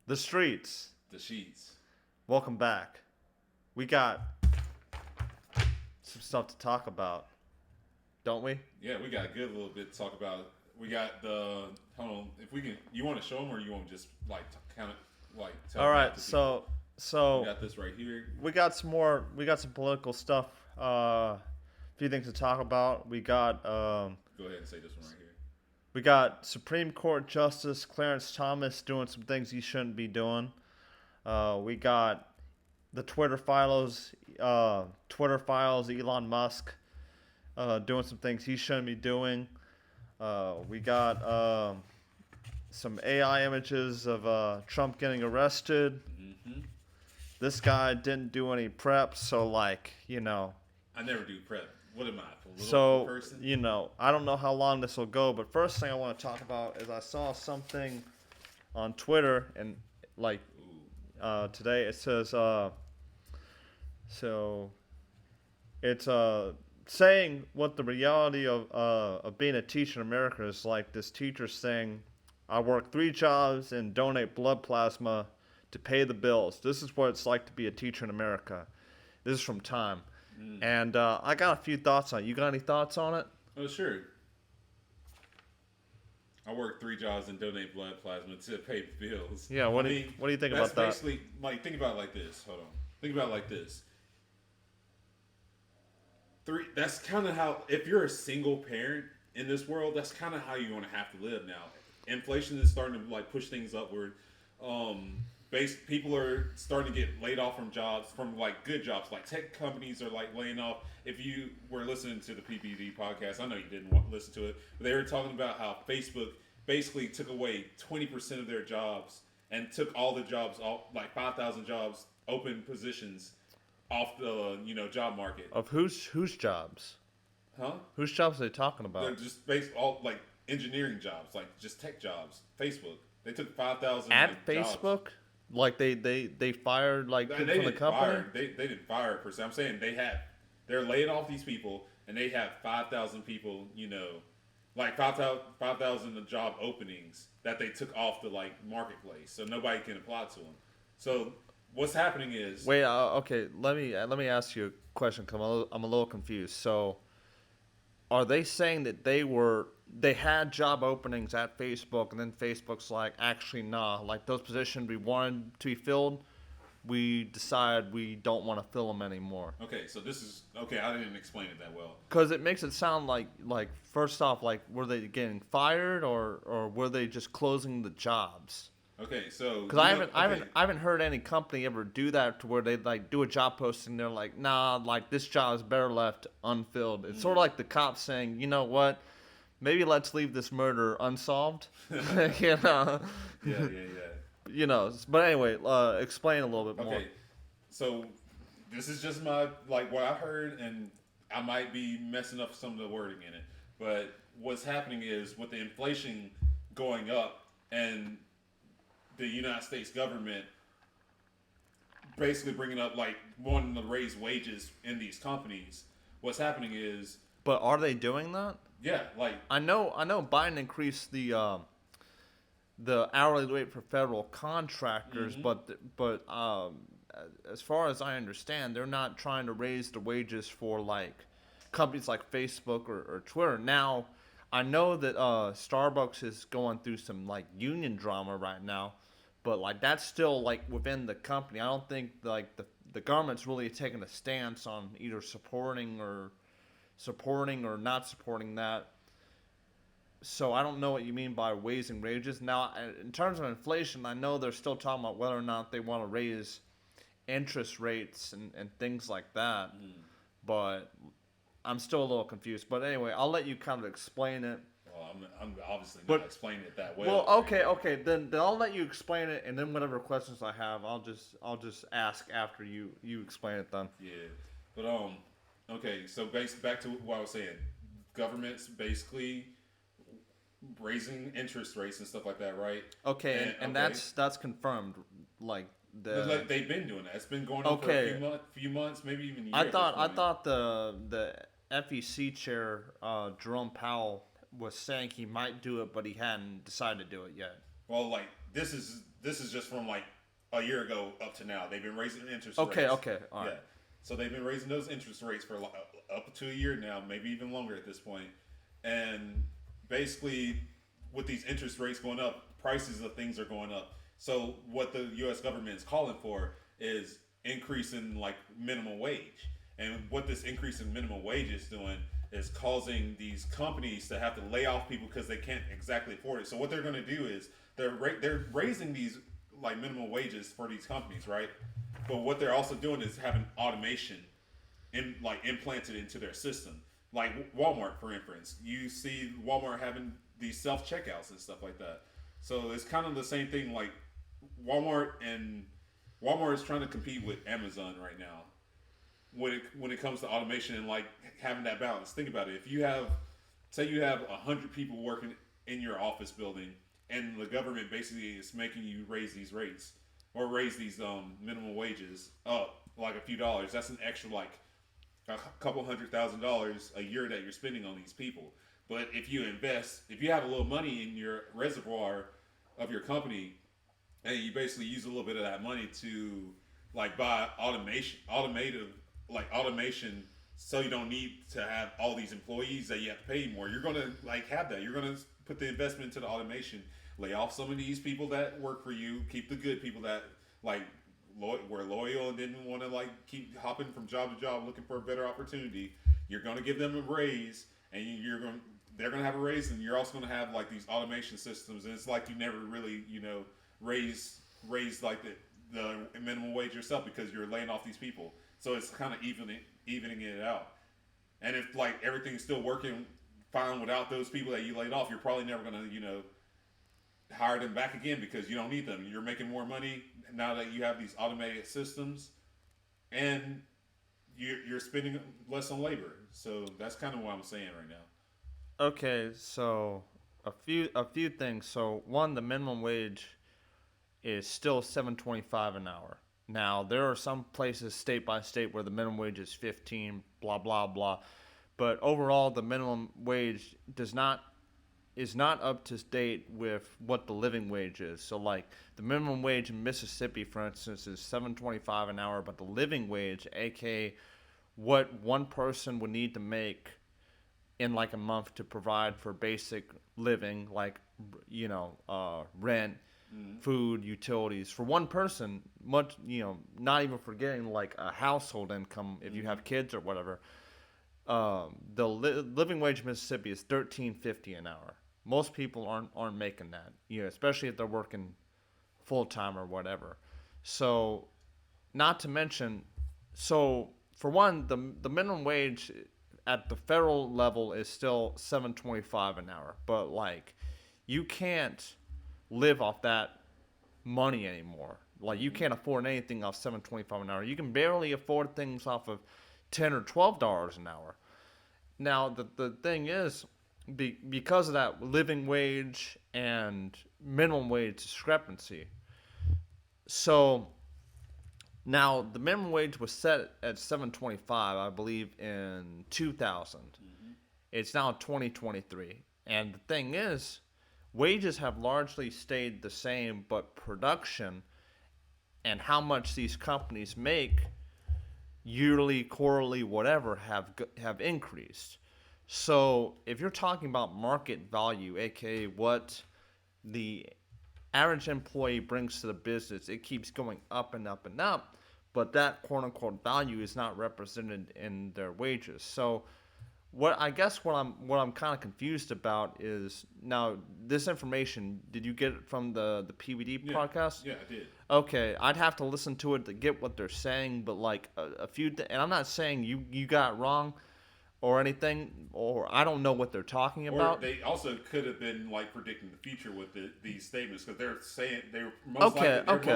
The streets. The sheets. Welcome back. We got some stuff to talk about, don't we? Yeah, we got a good little bit to talk about. We got the hold on. If we can, you want to show them or you want to just like kind of like tell All them right. to So we got this right here. we got some more. We got some political stuff. A few things to talk about. We got Go ahead and say this one right here. we got Supreme Court Justice Clarence Thomas doing some things he shouldn't be doing. We got the Twitter files. Elon Musk doing some things he shouldn't be doing. We got some AI images of Trump getting arrested. Mm-hmm. This guy didn't do any prep, so I never do prep. What am I, a political person? I don't know how long this will go, but first thing I want to talk about is I saw something on Twitter and today it says so it's saying what the reality of being a teacher in America is like. This teacher saying, I work 3 jobs and donate blood plasma to pay the bills. This is what it's like to be a teacher in America. This is from Time. And I got a few thoughts on it. You got any thoughts on it? Oh, sure. I work 3 jobs and donate blood plasma to pay the bills. Yeah, what do you think about that? That's basically, think about it like this. Hold on. Think about it like this. That's kind of how, if you're a single parent in this world, that's kind of how you're going to have to live now. Inflation is starting to push things upward. People are starting to get laid off from jobs, from good jobs. Like tech companies are laying off. If you were listening to the PPD podcast, I know you didn't want to listen to it, but they were talking about how Facebook basically took away 20% of their jobs and took all the jobs, 5,000 jobs, open positions off the job market. Of whose jobs? Huh? Whose jobs are they talking about? They're just all engineering jobs, just tech jobs. Facebook. They took 5,000 at Facebook. Jobs. They fired people from the company. They didn't fire per se. I'm saying they're laying off these people and they have 5,000 people. 5,000 job openings that they took off the marketplace, so nobody can apply to them. So what's happening is okay. Let me ask you a question because I'm a little confused. So, are they saying that they had job openings at Facebook and then Facebook's like, actually nah, those positions we wanted to be filled, we decide we don't want to fill them anymore? Okay, so this is okay. I didn't explain it that well because it makes it sound like first off, were they getting fired or were they just closing the jobs? Okay, so because I haven't heard any company ever do that to where they do a job posting. They're like, nah, this job is better left unfilled. It's sort of like the cops saying, you know what, maybe let's leave this murder unsolved. Yeah. But anyway, explain a little bit more. Okay, so this is just my what I heard, and I might be messing up some of the wording in it. But what's happening is with the inflation going up and the United States government basically bringing up wanting to raise wages in these companies. What's happening is, but are they doing that? Yeah, I know Biden increased the hourly rate for federal contractors, but as far as I understand, they're not trying to raise the wages for companies like Facebook or Twitter. Now, I know that Starbucks is going through some union drama right now, but that's still within the company. I don't think the government's really taking a stance on either supporting or not supporting that. So I don't know what you mean by raising wages. Now, in terms of inflation, I know they're still talking about whether or not they want to raise interest rates and things like that. But I'm still a little confused. But anyway, I'll let you kind of explain it. Well, I'm obviously not explaining it that well. Well, okay. Then I'll let you explain it, and then whatever questions I have, I'll just ask after you explain it. Then. Yeah, but okay. So back to what I was saying, governments basically raising interest rates and stuff like that, right? Okay, and that's confirmed. They've been doing that. It's been going on for a few months, maybe even a year. I thought the FEC chair Jerome Powell was saying he might do it, but he hadn't decided to do it yet. Well, this is just from like a year ago up to now. They've been raising interest Okay, rates. okay, all Yeah. right. So they've been raising those interest rates for up to a year now, maybe even longer at this point. And basically, with these interest rates going up, prices of things are going up. So what the U.S. government is calling for is increase in like minimum wage. And what this increase in minimum wage is doing is causing these companies to have to lay off people because they can't exactly afford it. So what they're going to do is they're raising these like minimum wages for these companies, right? But what they're also doing is having automation implanted into their system. Like Walmart, for instance, you see Walmart having these self checkouts and stuff like that. So it's kind of the same thing. Like Walmart and Walmart is trying to compete with Amazon right now when it comes to automation and like having that balance. Think about it. If you have, say, you have 100 people working in your office building, and the government basically is making you raise these rates or raise these minimum wages up like a few dollars. That's an extra like a couple $100,000 a year that you're spending on these people. But if you invest, if you have a little money in your reservoir of your company, and you basically use a little bit of that money to like buy automation, so you don't need to have all these employees that you have to pay more. You're gonna like have that. You're gonna put the investment into the automation, lay off some of these people that work for you, keep the good people that like were loyal and didn't want to like keep hopping from job to job looking for a better opportunity. You're gonna give them a raise, and they're gonna have a raise, and you're also gonna have like these automation systems, and it's like you never really raise like the minimum wage yourself because you're laying off these people. So it's kind of evening it out. And if like everything's still working fine without those people that you laid off, you're probably never gonna hire them back again because you don't need them. You're making more money now that you have these automated systems, and you're spending less on labor. So that's kind of what I'm saying right now. Okay, so a few things. So one, the minimum wage is still 7.25 an hour. Now there are some places state by state where the minimum wage is 15, blah blah blah, but overall the minimum wage is not up to date with what the living wage is. So like the minimum wage in Mississippi, for instance, is 7.25 an hour, but the living wage, aka what one person would need to make in like a month to provide for basic living, like rent, food, utilities for one person, much not even forgetting like a household income if you have kids or whatever. The living wage in Mississippi is $13.50 an hour. Most people aren't making that, especially if they're working full time or whatever. So, not to mention, so for one, the minimum wage at the federal level is still 7.25 an hour, but like you can't live off that money anymore. Like you can't afford anything off 7.25 an hour. You can barely afford things off of $10 or $12 an hour. Now the thing is, because of that living wage and minimum wage discrepancy. So now the minimum wage was set at 7.25, I believe, in 2000. It's now 2023, and the thing is, wages have largely stayed the same, but production and how much these companies make yearly, quarterly, whatever have increased. So if you're talking about market value, aka what the average employee brings to the business, it keeps going up and up and up, but that quote unquote value is not represented in their wages. So what I'm kind of confused about is, now this information, did you get it from the PVD podcast? Yeah, I did. Okay, I'd have to listen to it to get what they're saying, but like a few and I'm not saying you got it wrong or anything, or I don't know what they're talking about. Or they also could have been like predicting the future with these statements, because they're saying they're most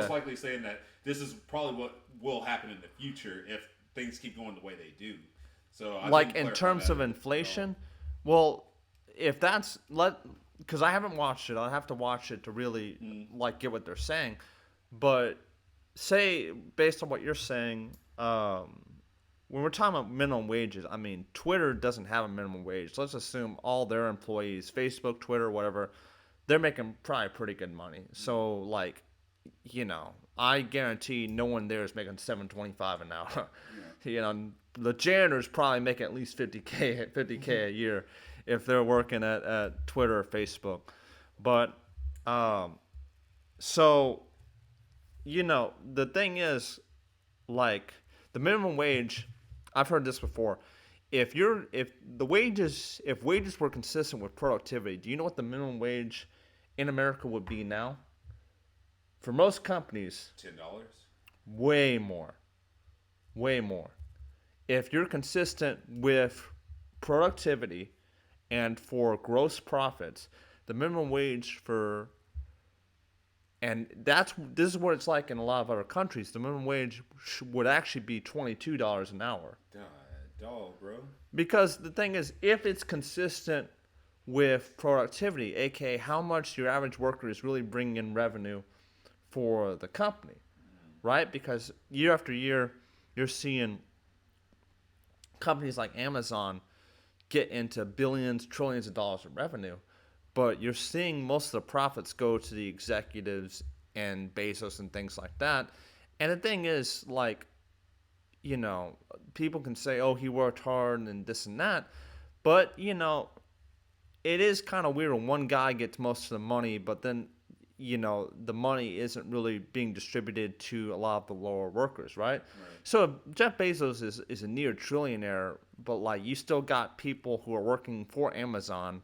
likely saying that this is probably what will happen in the future if things keep going the way they do. So like in terms of inflation, well, if that's because I haven't watched it, I'll have to watch it to really like get what they're saying. But say based on what you're saying, when we're talking about minimum wages, I mean Twitter doesn't have a minimum wage. Let's assume all their employees, Facebook, Twitter, whatever, they're making probably pretty good money. So like, I guarantee no one there is making $7.25 an hour. The janitors probably make at least 50K a year if they're working at Twitter or Facebook. But so the thing is, like, the minimum wage, I've heard this before. If wages were consistent with productivity, do you know what the minimum wage in America would be now? For most companies, $10. way more. Way more. If you're consistent with productivity and for gross profits, the minimum wage this is what it's like in a lot of other countries. The minimum wage would actually be $22 an hour. Dog, bro. Because the thing is, if it's consistent with productivity, aka how much your average worker is really bringing in revenue for the company, right? Because year after year, you're seeing companies like Amazon get into billions, trillions of dollars of revenue, but you're seeing most of the profits go to the executives and Bezos and things like that. And the thing is, like, people can say, oh, he worked hard and this and that, but, it is kind of weird when one guy gets most of the money, but then, the money isn't really being distributed to a lot of the lower workers, right? So Jeff Bezos is a near trillionaire, but, like, you still got people who are working for Amazon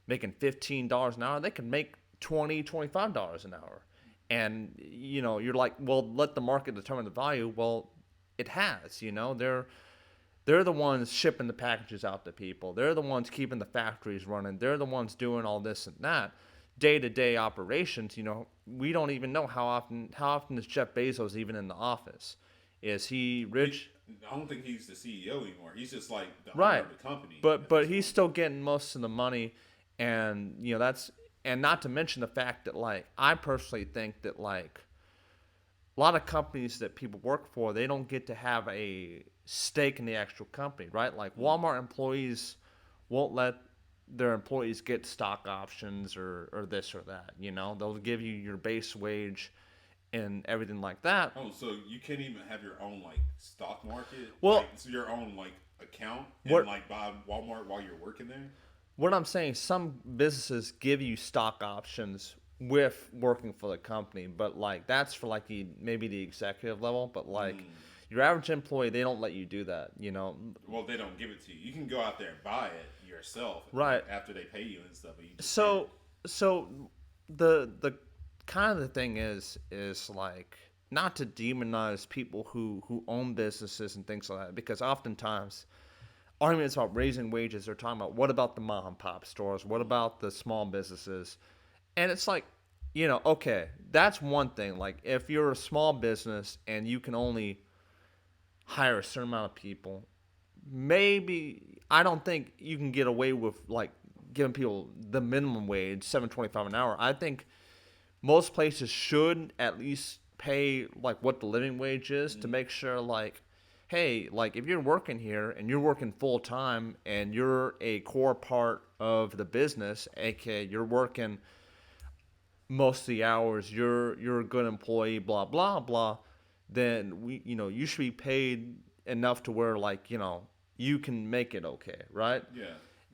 making $15 an hour. They can make $20, $25 an hour. And, you're like, well, let the market determine the value. Well, it has, they're the ones shipping the packages out to people. They're the ones keeping the factories running. They're the ones doing all this and that. Day-to-day operations, we don't even know how often is Jeff Bezos even in the office. Is he rich? I don't think he's the CEO anymore. He's just like the right. owner of the company. But he's still getting most of the money, and and not to mention the fact that, like, I personally think that, like, a lot of companies that people work for, they don't get to have a stake in the actual company, right? Like, Walmart employees won't let their employees get stock options or this or that. They'll give you your base wage and everything like that. Oh, so you can't even have your own, like, stock market? Well, like, so your own, like, account and like buy Walmart while you're working there? What I'm saying, some businesses give you stock options with working for the company, but, like, that's for, like, maybe the executive level, but, like, your average employee, they don't let you do that, Well, they don't give it to you. You can go out there and buy it yourself, right, after they pay you and stuff. But you just so the kind of the thing is like, not to demonize people who own businesses and things like that, because oftentimes arguments about raising wages are talking about, what about the mom and pop stores? What about the small businesses? And it's like, okay, that's one thing. Like, if you're a small business and you can only hire a certain amount of people, maybe I don't think you can get away with, like, giving people the minimum wage, $7.25 an hour. I think most places should at least pay, like, what the living wage is, to make sure, like, hey, like, if you're working here and you're working full time and you're a core part of the business, aka you're working most of the hours, you're a good employee, blah blah blah, then you should be paid enough to where, like, you can make it okay, right? Yeah,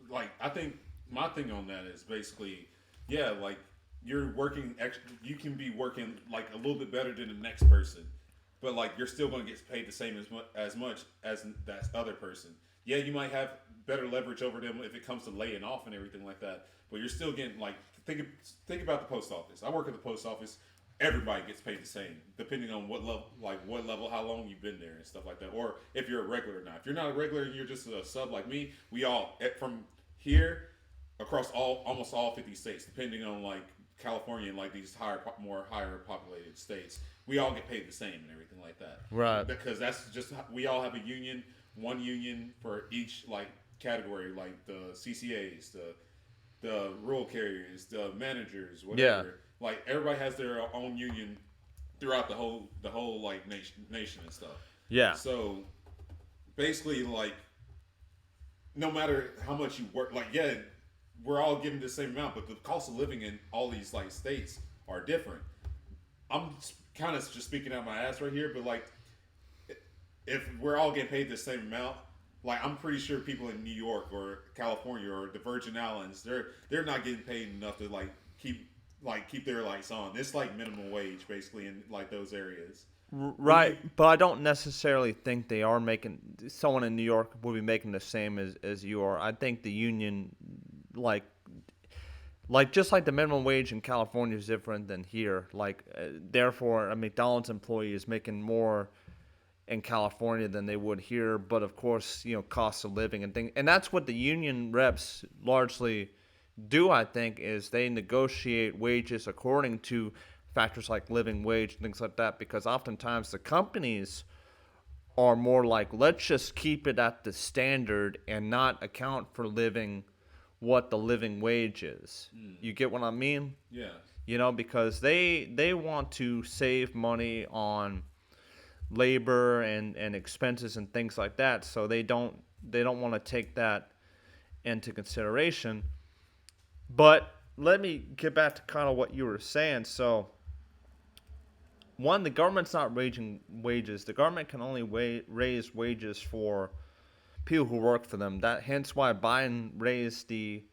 like, I think my thing on that is basically, yeah, like, you're working extra, you can be working, like, a little bit better than the next person, but, like, you're still going to get paid the same as much as that other person. Yeah, you might have better leverage over them if it comes to laying off and everything like that, but you're still getting, like, think about the post office. I work at the post office. Everybody gets paid the same, depending on what level, how long you've been there and stuff like that, or if you're a regular or not. If you're not a regular and you're just a sub like me, we all, from here across almost all 50 states, depending on, like, California and, like, these more higher populated states, we all get paid the same and everything like that. Right. Because that's just, we all have a union, one union for each, like, category, like the CCAs, the rural carriers, the managers, whatever. Yeah. Like, everybody has their own union throughout the whole like nation and stuff. Yeah. So basically, like, no matter how much you work, like, yeah, we're all getting the same amount, but the cost of living in all these like states are different. I'm kind of just speaking out my ass right here, but like if we're all getting paid the same amount, like I'm pretty sure people in New York or California or the Virgin Islands, they're not getting paid enough to keep their lights on. It's like minimum wage basically in like those areas. Would you? Right, but I don't necessarily think they are making someone in New York will be making the same as you are. I think the union, like just like the minimum wage in California is different than here. Therefore, a McDonald's employee is making more in California than they would here. But of course, cost of living and things, and that's what the union reps largely do. I think is they negotiate wages according to factors like living wage and things like that. Because oftentimes the companies are more like, let's just keep it at the standard and not account for living what the living wage is. You get what I mean? Yeah. Because they want to save money on labor and expenses and things like that, so they don't want to take that into consideration. But let me get back to kind of what you were saying. So one, the government's not raising wages. The government can only raise wages for people who work for them. That hence why Biden raised the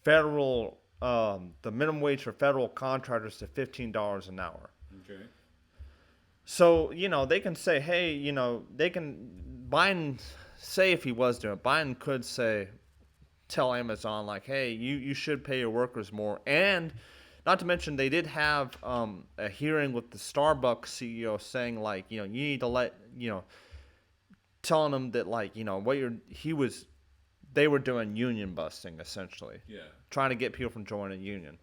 minimum wage for federal contractors to $15 an hour. Okay. So they can say, hey, Biden, say if he was doing it, Biden could tell Amazon like, hey, you should pay your workers more. And not to mention they did have a hearing with the Starbucks CEO saying like, you need to telling them that like, they were doing union busting essentially. Yeah. Trying to get people from joining a union.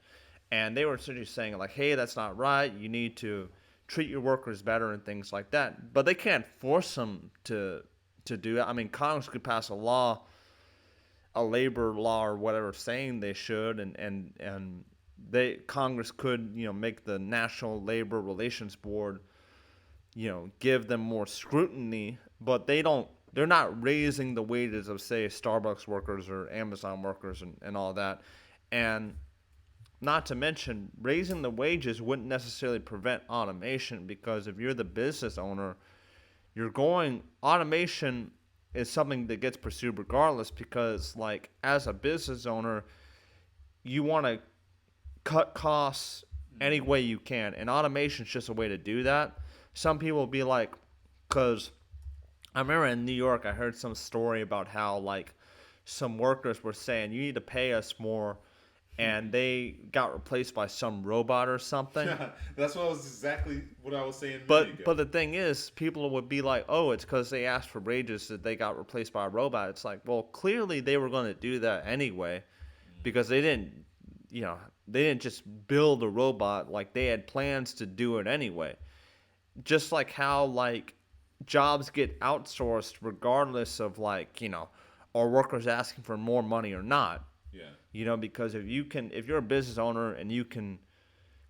And they were essentially saying like, hey, that's not right. You need to treat your workers better and things like that. But they can't force them to do that. I mean, Congress could pass a labor law or whatever saying they should, and Congress could make the National Labor Relations Board give them more scrutiny, but they're not raising the wages of say Starbucks workers or Amazon workers and all that. And not to mention raising the wages wouldn't necessarily prevent automation, because if you're the business owner, automation is something that gets pursued regardless, because like as a business owner you want to cut costs any way you can, and automation is just a way to do that. Some people will be like, because I remember in New York I heard some story about how like some workers were saying you need to pay us more, and they got replaced by some robot or something. That's exactly what I was saying. But the thing is, people would be like, "Oh, it's because they asked for wages that they got replaced by a robot." It's like, well, clearly they were going to do that anyway, because they didn't just build a robot. Like they had plans to do it anyway. Just like how like jobs get outsourced regardless of like are workers asking for more money or not. Yeah. Because if you're a business owner and you can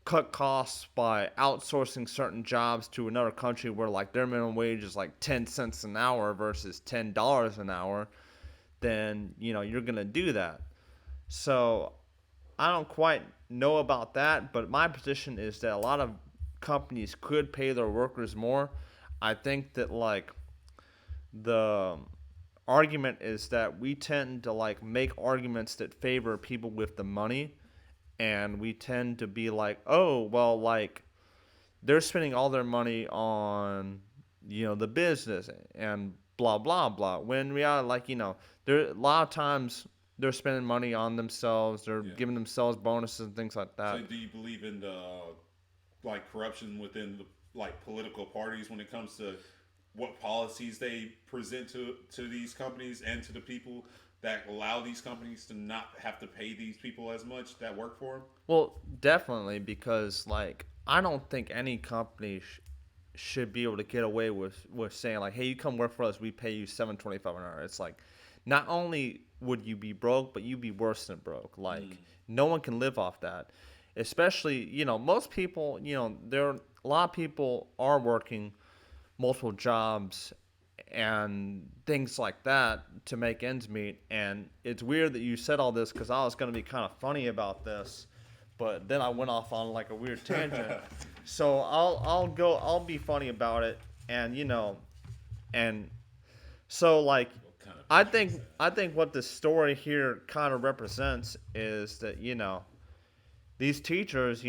cut costs by outsourcing certain jobs to another country where like their minimum wage is like 10 cents an hour versus $10 an hour, then you're going to do that. So I don't quite know about that, but my position is that a lot of companies could pay their workers more. I think that like the argument is that we tend to like make arguments that favor people with the money, and we tend to be like, oh well, like they're spending all their money on the business and blah blah blah, when in reality like there a lot of times they're spending money on themselves, they're giving themselves bonuses and things like that. So do you believe in the like corruption within the like political parties when it comes to what policies they present to these companies and to the people that allow these companies to not have to pay these people as much that work for them? Well, definitely, because like I don't think any company should be able to get away with saying like, hey, you come work for us, we pay you $7.25 an hour. It's like, not only would you be broke, but you'd be worse than broke. Like no one can live off that. Especially, most people, a lot of people are working multiple jobs and things like that to make ends meet. And it's weird that you said all this because I was going to be kind of funny about this, but then I went off on like a weird tangent. So I'll be funny about it, and and so like What kind of I picture think is that? I think what this story here kind of represents is that these teachers,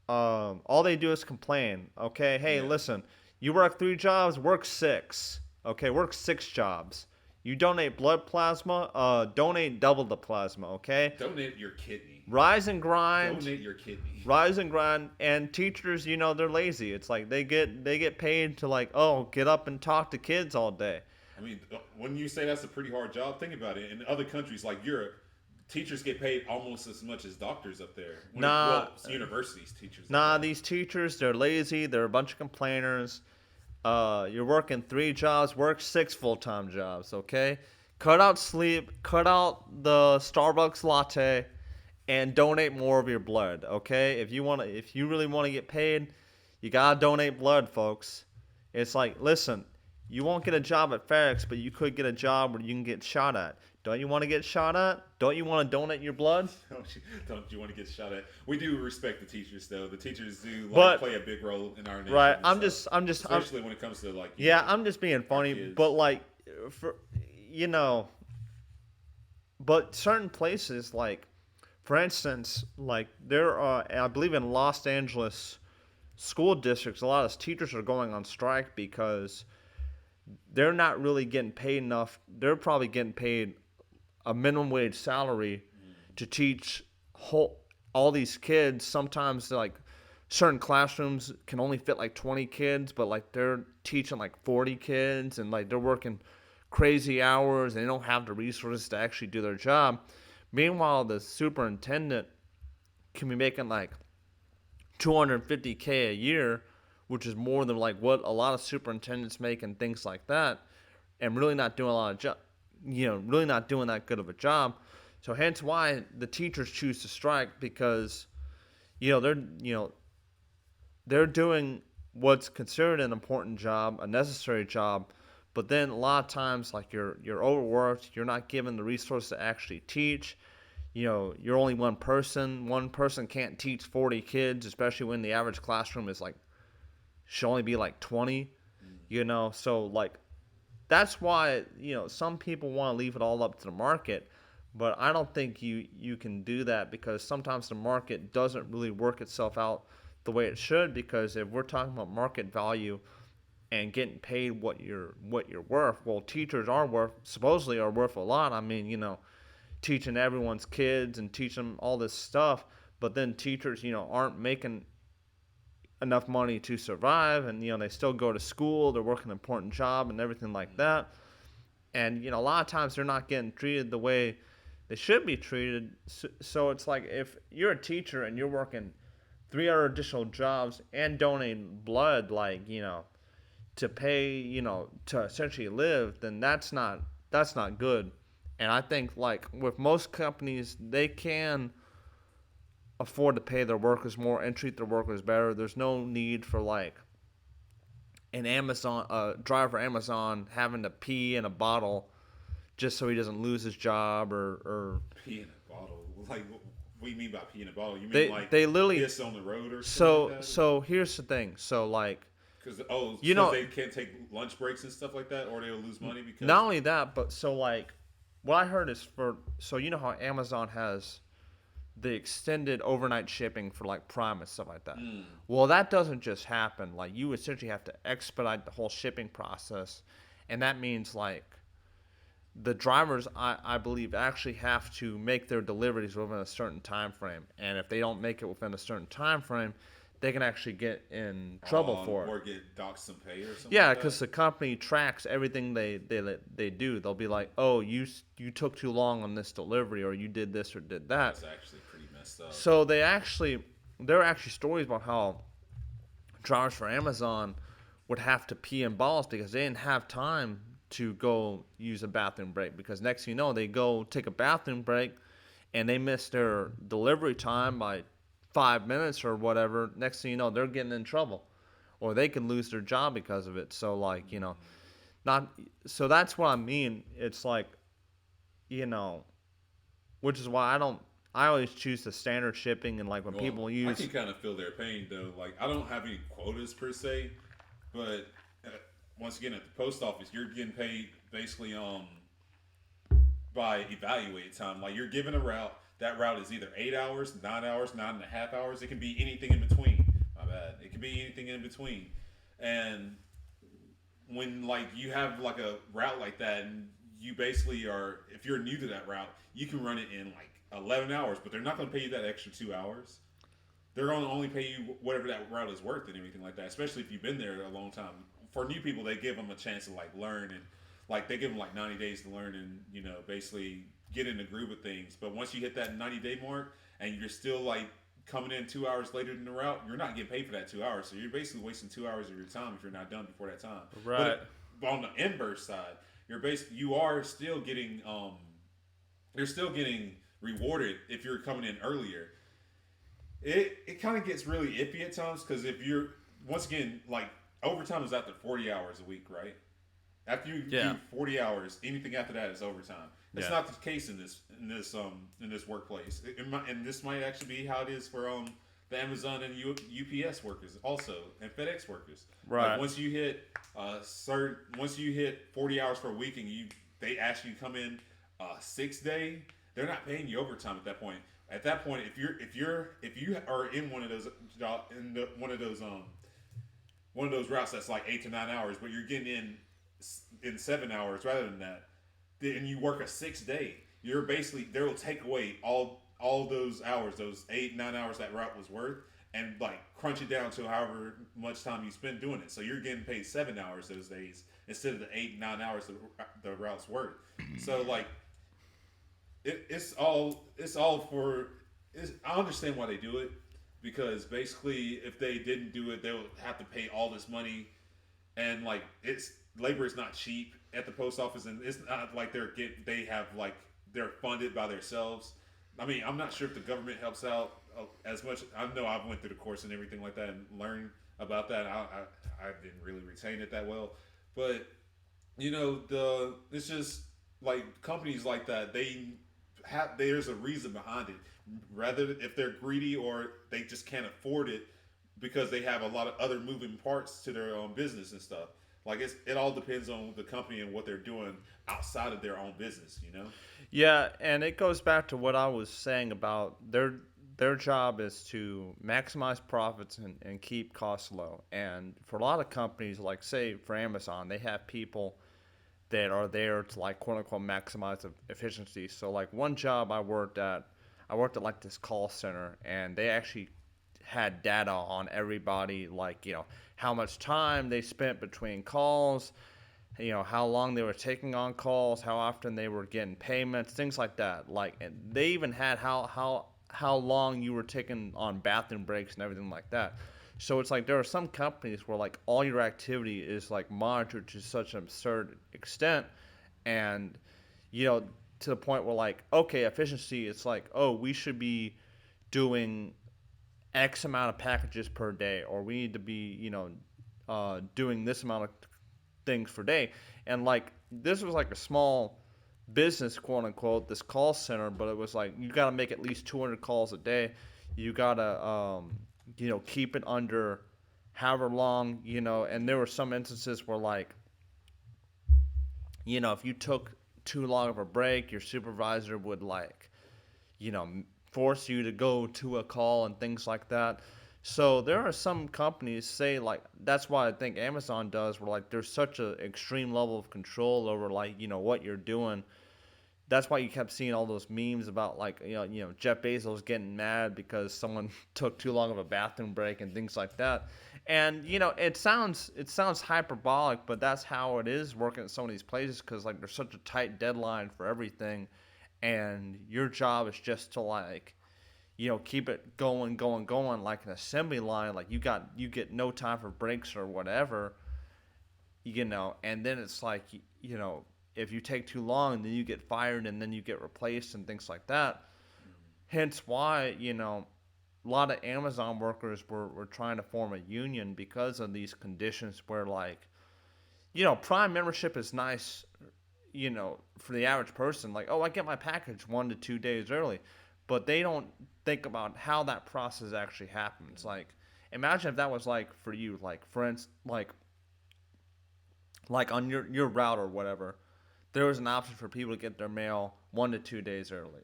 all they do is complain. Okay, hey, Yeah. listen, you work 3 jobs, work 6. Okay, work 6 jobs. You donate blood plasma, donate double the plasma. Okay, Donate your kidney. rise and grind, Donate your kidney. rise and grind. And teachers, they're lazy. It's like they get paid to like, oh, get up and talk to kids all day. I mean, when you say that's a pretty hard job, think about it. In other countries like Europe, teachers get paid almost as much as doctors up there. Nah. Universities teachers. Nah, these teachers, they're lazy. They're a bunch of complainers. You're working 3 jobs, work 6 full-time jobs, okay? Cut out sleep, cut out the Starbucks latte, and donate more of your blood, okay? If you really want to get paid, you gotta donate blood, folks. It's like, listen, you won't get a job at FedEx, but you could get a job where you can get shot at. Don't you want to get shot at? Don't you want to donate your blood? Don't you want to get shot at? We do respect the teachers, though. The teachers do play a big role in our nation. Right. Especially when it comes to like. Yeah, I'm just being funny, kids. but like, for but certain places, like, for instance, like there are, I believe in Los Angeles school districts, a lot of teachers are going on strike because they're not really getting paid enough. They're probably getting paid a minimum wage salary to teach all these kids. Sometimes like certain classrooms can only fit like 20 kids, but like they're teaching like 40 kids, and like they're working crazy hours and they don't have the resources to actually do their job. Meanwhile, the superintendent can be making like $250K a year, which is more than like what a lot of superintendents make and things like that, and really not doing a lot of really not doing that good of a job. So hence why the teachers choose to strike, because they're doing what's considered an important job, a necessary job, but then a lot of times like you're overworked, you're not given the resources to actually teach. You're only one person. One person can't teach 40 kids, especially when the average classroom is like should only be like 20. So like that's why some people want to leave it all up to the market, but I don't think you can do that, because sometimes the market doesn't really work itself out the way it should. Because if we're talking about market value and getting paid what you're worth, well, teachers supposedly are worth a lot. I mean, teaching everyone's kids and teaching them all this stuff, but then teachers aren't making enough money to survive, and they still go to school, they're working an important job and everything like that. And a lot of times they're not getting treated the way they should be treated. So it's like, if you're a teacher and you're working 3 other additional jobs and donating blood, like to pay to essentially live, then that's not good. And I think like with most companies, they can afford to pay their workers more and treat their workers better. There's no need for like an driver for Amazon having to pee in a bottle just so he doesn't lose his job or pee in a bottle. Like, what do you mean by pee in a bottle? You mean they literally piss on the road or something like that? So here's the thing. So like, because they can't take lunch breaks and stuff like that, or they'll lose money because. Not only that, but so like, what I heard is so how Amazon has the extended overnight shipping for like Prime and stuff like that. Well, that doesn't just happen. Like, you essentially have to expedite the whole shipping process, and that means like the drivers, I believe, actually have to make their deliveries within a certain time frame, and if they don't make it within a certain time frame, they can actually get in trouble for it. Or get docked some pay or something. Yeah, because the company tracks everything they do. They'll be like, oh, you took too long on this delivery, or you did this or did that. That's actually pretty messed up. So there are actually stories about how drivers for Amazon would have to pee in balls because they didn't have time to go use a bathroom break, because next thing you know, they go take a bathroom break and they miss their delivery time by 5 minutes or whatever. Next thing you know, they're getting in trouble, or they can lose their job because of it. So like, not so that's what I mean. It's like, you know, which is why I always choose the standard shipping, and like when Well, people I can use. kind of feel their pain though. Like I don't have any quotas per se, but once again at the post office, you're getting paid basically by evaluated time. Like you're given a route. That route is either 8 hours, 9 hours, 9.5 hours. It can be anything in between. My bad. It can be anything in between. And when like you have like a route like that, and you basically are, if you're new to that route, you can run it in like 11 hours, but they're not going to pay you that extra 2 hours. They're going to only pay you whatever that route is worth and everything like that. Especially if you've been there a long time. For new people, they give them a chance to like learn and like they give them like 90 days to learn and basically get in the groove of things. But once you hit that 90-day mark and you're still like coming in 2 hours later than the route, you're not getting paid for that 2 hours. So you're basically wasting 2 hours of your time if you're not done before that time. Right. But on the inverse side, you are still getting you're still getting rewarded if you're coming in earlier. It kind of gets really iffy at times because if you're once again like overtime is after 40 hours a week, right? After you Yeah. do 40 hours, anything after that is overtime. That's Yeah. not the case in this workplace. And this might actually be how it is for the Amazon and UPS workers also and FedEx workers. Like Right. once you hit 40 hours per week and they ask you to come in 6 day, they're not paying you overtime at that point. At that point, if you are in one of those one of those routes that's like 8 to 9 hours, but you're getting in 7 hours rather than that, and you work a 6 day, you're basically they will take away all those hours, those 8 9 hours that route was worth, and like crunch it down to however much time you spend doing it. So you're getting paid 7 hours those days instead of the 8 9 hours the route's worth. So like it's all for. I understand why they do it because basically if they didn't do it, they would have to pay all this money, and like it's labor is not cheap at the post office, and it's not like they have like they're funded by themselves. I mean, I'm not sure if the government helps out as much. I know I've went through the course and everything like that and learned about that. I didn't really retain it that well, but it's just like companies like that. There's a reason behind it. Rather if they're greedy or they just can't afford it because they have a lot of other moving parts to their own business and stuff. Like it all depends on the company and what they're doing outside of their own business. Yeah, and it goes back to what I was saying about their job is to maximize profits and keep costs low. And for a lot of companies, like say for Amazon, they have people that are there to like quote unquote maximize efficiency. So like one job I worked at like this call center, and they actually had data on everybody, like how much time they spent between calls, how long they were taking on calls, how often they were getting payments, things like that. Like, and they even had how long you were taking on bathroom breaks and everything like that. So it's like there are some companies where like all your activity is like monitored to such an absurd extent, and you know to the point where like okay, efficiency. It's like, oh, we should be doing X amount of packages per day, or we need to be doing this amount of things per day. And like this was like a small business, quote unquote, this call center, but it was like you got to make at least 200 calls a day. You got to keep it under however long, and there were some instances where like if you took too long of a break, your supervisor would like you know force you to go to a call and things like that. So there are some companies say like that's why I think Amazon does, where like there's such a extreme level of control over like what you're doing. That's why you kept seeing all those memes about like Jeff Bezos getting mad because someone took too long of a bathroom break and things like that. And it sounds hyperbolic, but that's how it is working at some of these places, because like there's such a tight deadline for everything, and your job is just to like keep it going, going, going like an assembly line. Like you get no time for breaks or whatever, and then it's like if you take too long, then you get fired and then you get replaced and things like that. Hence why a lot of Amazon workers were trying to form a union because of these conditions where like Prime membership is nice, for the average person. Like, oh, I get my package 1 to 2 days early, but they don't think about how that process actually happens. Like, imagine if that was like for you, like for instance, like on your route or whatever, there was an option for people to get their mail 1 to 2 days early.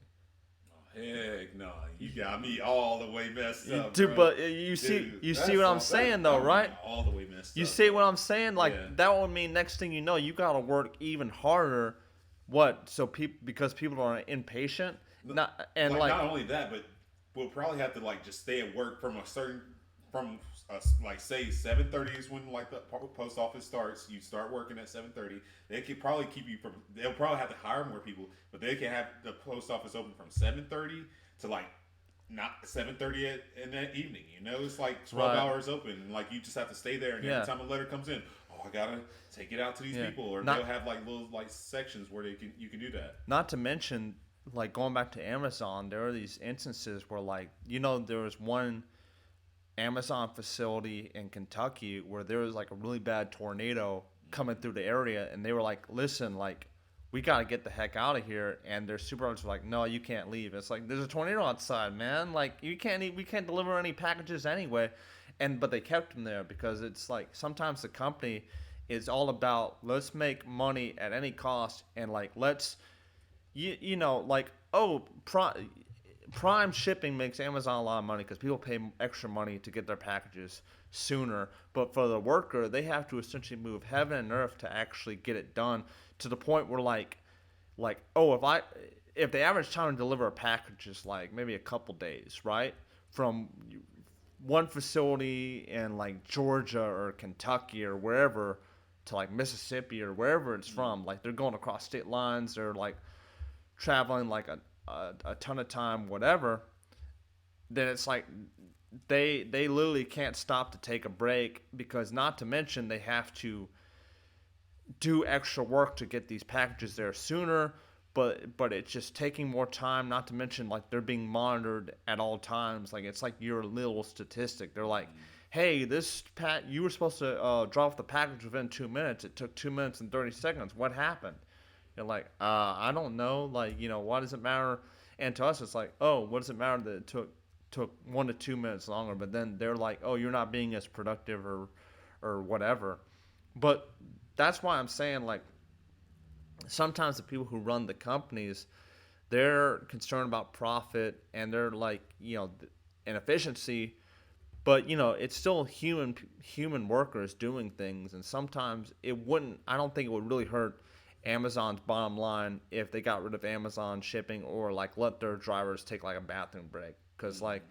Heck no, you got me all the way messed up, Dude, bro. but you see, Dude, you see that's what I'm all, saying that though, would be right? all the way messed You up, see bro. what I'm saying? Like Yeah. that would mean next thing you know, you gotta work even harder. What? So people because people are impatient, not and Like like not only that, but we'll probably have to like just stay at work from a certain from like say 7:30 is when like the post office starts. You start working at 7:30. They could probably keep you from. They'll probably have to hire more people, but they can have the post office open from 7:30 to like not 7:30 in that evening. It's like 12 right, hours open, and like you just have to stay there. And every yeah, time a letter comes in, oh, I gotta take it out to these yeah. people, or they'll Not have like little like sections where you can do that. not to mention like going back to Amazon, there are these instances where like there was one Amazon facility in Kentucky where there was like a really bad tornado coming through the area, and they were like, "Listen, like, we gotta get the heck out of here." And their supervisors were like, "No, you can't leave." It's like there's a tornado outside, man. Like, we can't deliver any packages anyway. But they kept them there because it's like sometimes the company is all about let's make money at any cost, and like like Prime shipping makes Amazon a lot of money because people pay extra money to get their packages sooner. But for the worker, they have to essentially move heaven and earth to actually get it done to the point where oh, if the average time to deliver a package is like maybe a couple days, right, from one facility in like Georgia or Kentucky or wherever to like Mississippi or wherever it's from, like they're going across state lines, they're like traveling like a ton of time, whatever, then it's like they literally can't stop to take a break because not to mention they have to do extra work to get these packages there sooner, but it's just taking more time, not to mention like they're being monitored at all times. Like it's like your little statistic. They're like, hey, you were supposed to drop the package within 2 minutes. It took 2 minutes and 30 seconds. What happened? You're like, I don't know. Like, why does it matter? And to us, it's like, oh, what does it matter that it took 1 to 2 minutes longer? But then they're like, oh, you're not being as productive or whatever. But that's why I'm saying like sometimes the people who run the companies, they're concerned about profit and they're like and efficiency, but it's still human workers doing things, and sometimes I don't think it would really hurt Amazon's bottom line if they got rid of Amazon shipping or like let their drivers take like a bathroom break, because like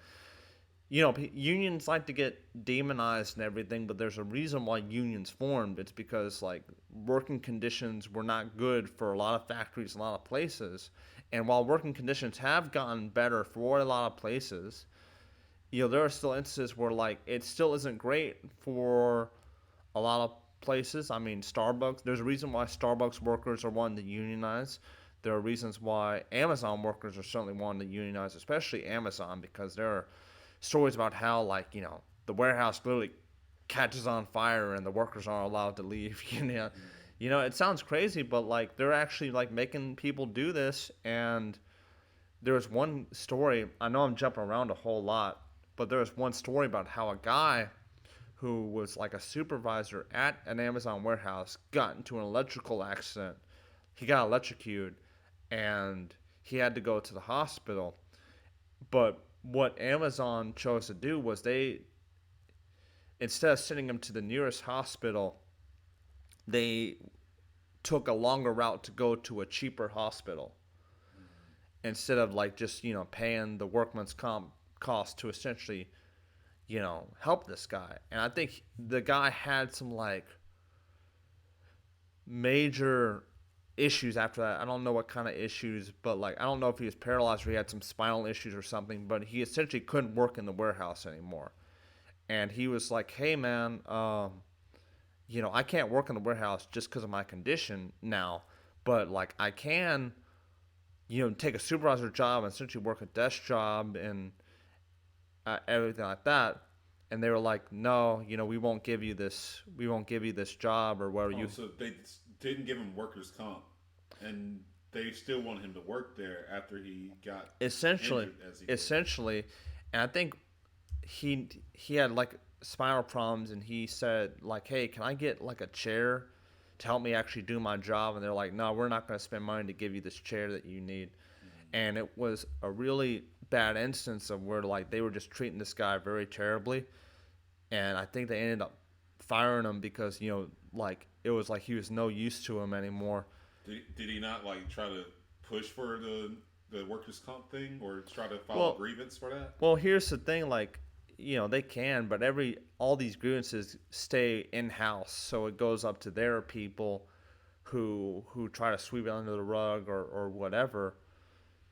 unions like to get demonized and everything, but there's a reason why unions formed. It's because like working conditions were not good for a lot of factories, a lot of places, and while working conditions have gotten better for a lot of places, there are still instances where like it still isn't great for a lot of places. I mean, Starbucks. There's a reason why Starbucks workers are wanting to unionize. There are reasons why Amazon workers are certainly wanting to unionize, especially Amazon, because there are stories about how like the warehouse literally catches on fire and the workers aren't allowed to leave. It sounds crazy, but like they're actually like making people do this. And there was one story. I know I'm jumping around a whole lot, but there was one story about how a guy who was like a supervisor at an Amazon warehouse got into an electrical accident. He got electrocuted and he had to go to the hospital. But what Amazon chose to do was instead of sending him to the nearest hospital, they took a longer route to go to a cheaper hospital instead of like just paying the workman's comp cost to essentially help this guy. And I think the guy had some like major issues after that. I don't know what kind of issues, but like I don't know if he was paralyzed or he had some spinal issues or something, but he essentially couldn't work in the warehouse anymore. And he was like, hey man, I can't work in the warehouse just because of my condition now, but like I can take a supervisor job and essentially work a desk job and everything like that. and they were like, no, we won't give you this job or whatever. Oh, so they didn't give him workers' comp, and they still want him to work there after he got Essentially, injured, as he did. essentially, and I think he had like spinal problems, and he said like, hey, can I get like a chair to help me actually do my job? And they're like, no, we're not going to spend money to give you this chair that you need. And it was a really bad instance of where like they were just treating this guy very terribly, and I think they ended up firing him because like it was like he was no use to him anymore. Did he not like try to push for the workers' comp thing or try to file Well, a grievance for that? well, here's the thing, like they can, but all these grievances stay in house, so it goes up to their people who try to sweep it under the rug or whatever.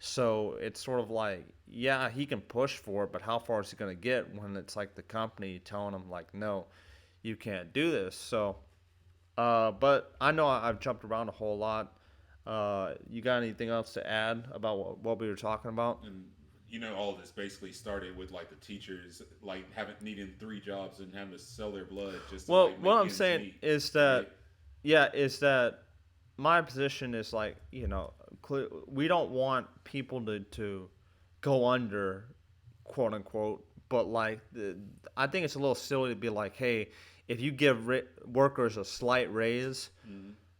So it's sort of like, yeah, he can push for it, but how far is he going to get when it's like the company telling him, like, no, you can't do this? So, but I know I've jumped around a whole lot. You got anything else to add about what we were talking about? And all of this basically started with like the teachers like having needing 3 jobs and having to sell their blood just to Well, like what make I'm ends saying meet, is that, right? yeah, is that my position is like, we don't want people to go under, quote unquote, but like, I think it's a little silly to be like, hey, if you give workers a slight raise,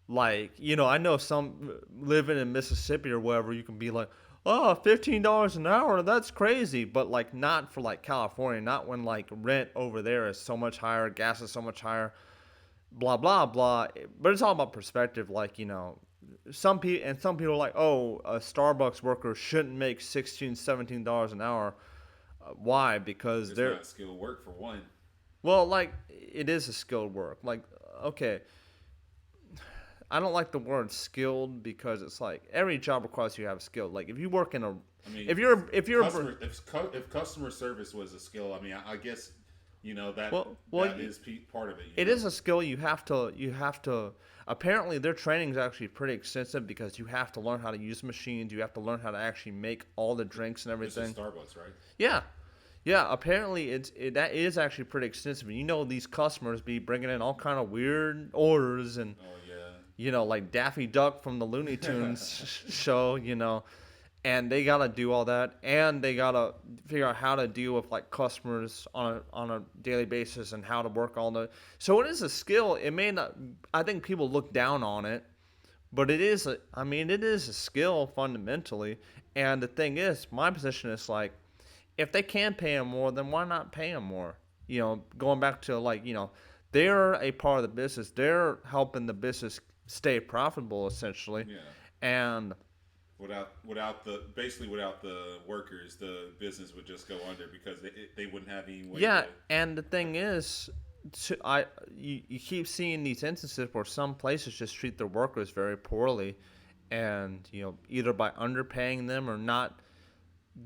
like, I know some living in Mississippi or wherever, you can be like, oh, $15 an hour, that's crazy. But like, not for like California, not when like rent over there is so much higher, gas is so much higher, blah blah blah. But it's all about perspective. Like, some people are like, oh, a Starbucks worker shouldn't make $16-17 an hour. Why? Because It's they're, not skilled work for one. well, like, it is a skilled work. Like, okay, I don't like the word skilled because it's like every job requires you to have skill. Like, if you work in a, I mean, if you're if customer service was a skill, I mean, I guess that well, that is part of it. it is a skill. You have to. Apparently, their training is actually pretty extensive because you have to learn how to use machines. You have to learn how to actually make all the drinks and This everything. is Starbucks, right? Yeah, yeah. Apparently, that is actually pretty extensive. These customers be bringing in all kind of weird orders and Oh yeah. like Daffy Duck from the Looney Tunes show. And they gotta do all that, and they gotta figure out how to deal with like customers on a daily basis and how to work all the. So it is a skill. It may not. I think people look down on it, but it is. It is a skill fundamentally. And the thing is, my position is like, if they can pay them more, then why not pay them more? Going back to like, they're a part of the business. They're helping the business stay profitable essentially, Yeah. and. Without the workers, the business would just go under because they wouldn't have any way. Yeah, and the thing is, you keep seeing these instances where some places just treat their workers very poorly, and either by underpaying them or not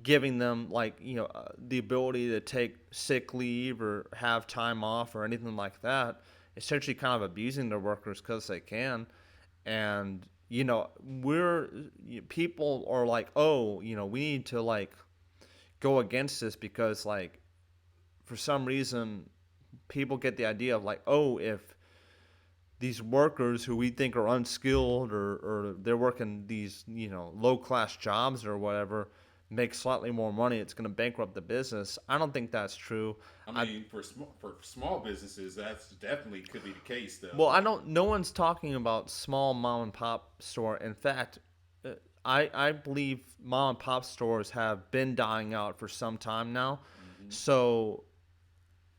giving them like the ability to take sick leave or have time off or anything like that. Essentially, kind of abusing their workers because they can, and people are like, oh, we need to like go against this because like for some reason people get the idea of like, oh, if these workers who we think are unskilled or they're working these low class jobs or whatever make slightly more money, it's going to bankrupt the business. I don't think that's true. I mean, for small businesses, that's definitely could be the case, though. Well, no one's talking about small mom and pop store. In fact, I believe mom and pop stores have been dying out for some time now. Mm-hmm. So,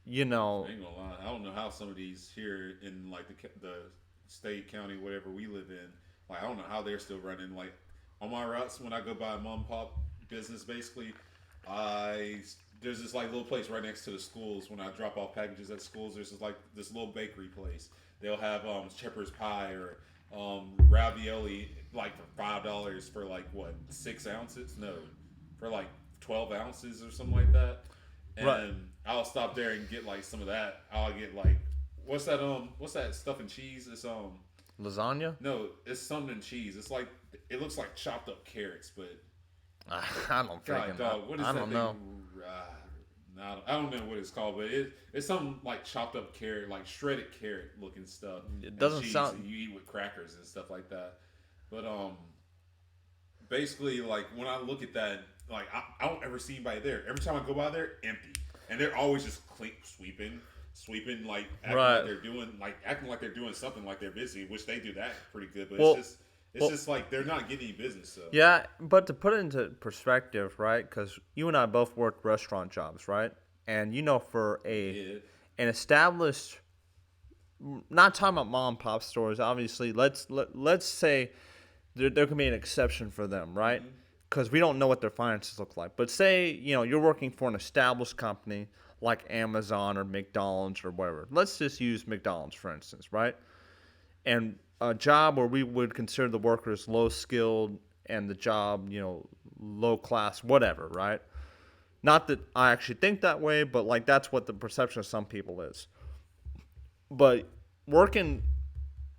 I ain't gonna lie, I don't know how some of these here in like the state, county, whatever we live in, like I don't know how they're still running. Like on my routes when I go by a mom and pop business, basically, there's this like little place right next to the schools. When I drop off packages at schools, there's this little bakery place. They'll have shepherd's pie or ravioli like for $5 for like what 6 ounces? No, for like 12 ounces or something like that. And right. I'll stop there and get like some of that. I'll get like what's that stuff and cheese? It's lasagna. No, it's something and cheese. It's like it looks like chopped up carrots, but I don't freaking know. What is I that don't thing? know. I don't know what it's called, but it's some like chopped up carrot, like shredded carrot looking stuff, It and doesn't cheese sound. that you eat with crackers and stuff like that. But basically, like when I look at that, like I don't ever see anybody there. Every time I go by there, empty, and they're always just sweeping, like Right. acting like they're doing something, like they're busy, which they do that pretty good. But Well, it's well, just like they're not getting any business. So yeah, but to put it into perspective, right? Because you and I both worked restaurant jobs, right? And for we did. an established, not talking about mom and pop stores, obviously. Let's say there can be an exception for them, right? Mm-hmm. Because we don't know what their finances look like. But say you're working for an established company like Amazon or McDonald's or whatever. Let's just use McDonald's for instance, right? And a job where we would consider the workers low skilled and the job low class, whatever, right? Not that I actually think that way, but like that's what the perception of some people is. But working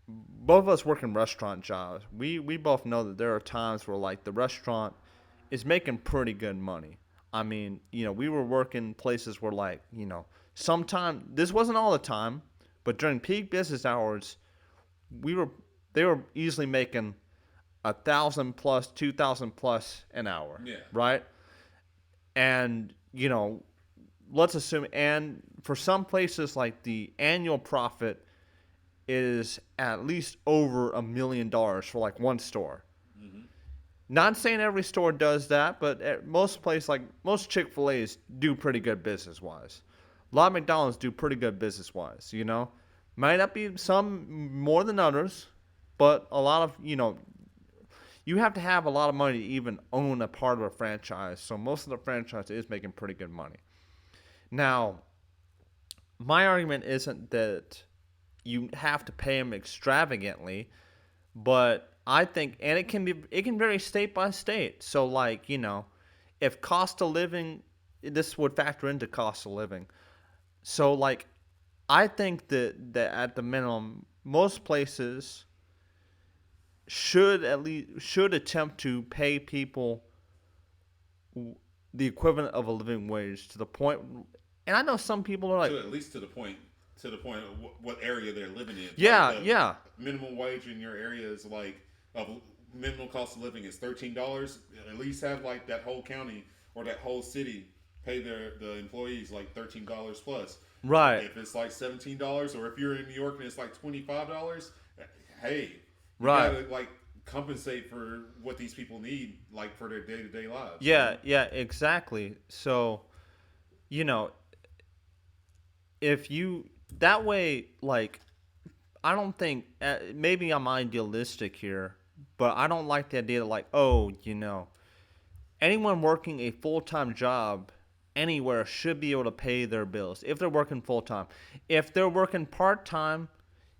both of us work in restaurant jobs. We both know that there are times where like the restaurant is making pretty good money. I mean, we were working places where like, sometime this wasn't all the time, but during peak business hours, we were they were easily making 1,000 plus, 2,000 plus an hour, Yeah. right? And let's assume, and for some places like the annual profit is at least over $1 million for like one store. Mm-hmm. Not saying every store does that, but at most places, like most Chick-fil-A's, do pretty good business wise. A lot of McDonald's do pretty good business wise. Might not be some more than others, but a lot of you have to have a lot of money to even own a part of a franchise. So most of the franchise is making pretty good money. Now, my argument isn't that you have to pay them extravagantly, but I think, and it can vary state by state. So like if cost of living, this would factor into cost of living. So like, I think that at the minimum, most places should attempt to pay people the equivalent of a living wage to the point. And I know some people are like, To at least to the point of what area they're living in. yeah, Like the yeah, minimum wage in your area is like of minimum cost of living is $13. At least have like that whole county or that whole city pay the employees like $13 plus. right, If it's like $17, or if you're in New York and it's like $25, hey, you right. gotta like compensate for what these people need, like for their day to day lives. Yeah, yeah, exactly. So, you know, if you that way, like, I don't think maybe I'm idealistic here, but I don't like the idea that like, oh, anyone working a full time job anywhere should be able to pay their bills if they're working full time. If they're working part time,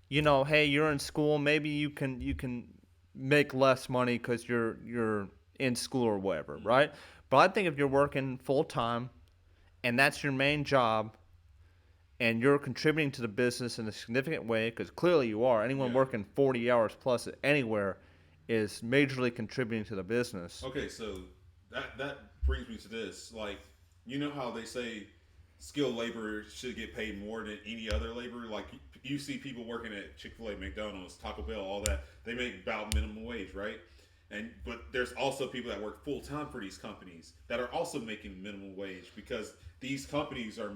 hey, you're in school, maybe you can make less money because you're in school or whatever, right? But I think if you're working full time and that's your main job and you're contributing to the business in a significant way, because clearly you are. Anyone Yeah. working 40 hours plus anywhere is majorly contributing to the business. Okay, so that brings me to this. Like, you know how they say skilled labor should get paid more than any other labor? Like, you see people working at Chick-fil-A, McDonald's, Taco Bell, all that. They make about minimum wage, right? But there's also people that work full time for these companies that are also making minimum wage, because these companies are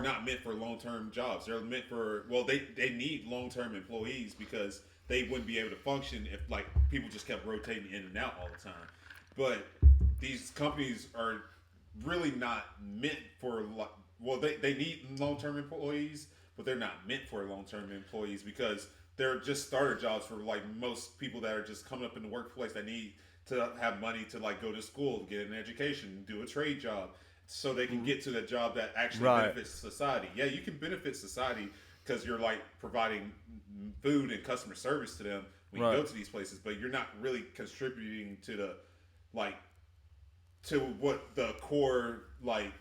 not meant for long term jobs. They're meant for, well, they need long term employees, because they wouldn't be able to function if like people just kept rotating in and out all the time. But these companies are really not meant for, well, they need long term employees, but they're not meant for long term employees, because they're just starter jobs for like most people that are just coming up in the workplace that need to have money to like go to school, get an education, do a trade job, so they can get to the job that actually Right. benefits society. Yeah, you can benefit society because you're like providing food and customer service to them when you Right. go to these places, but you're not really contributing to the like to what the core like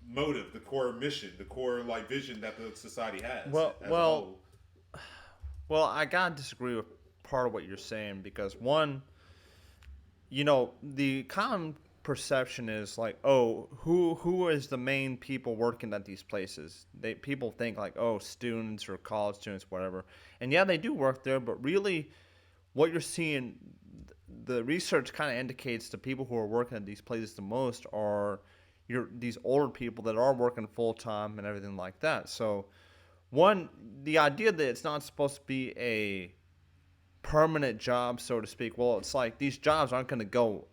motive, the core mission, the core like vision that the society has. Well, as a well, whole. well, I gotta disagree with part of what you're saying because one, the common perception is like, oh, who is the main people working at these places? People think like, oh, students or college students, whatever. And yeah, they do work there, but really, what you're seeing, the research kind of indicates the people who are working at these places the most are these older people that are working full time and everything like that. So one, the idea that it's not supposed to be a permanent job, so to speak. Well, it's like these jobs aren't going to go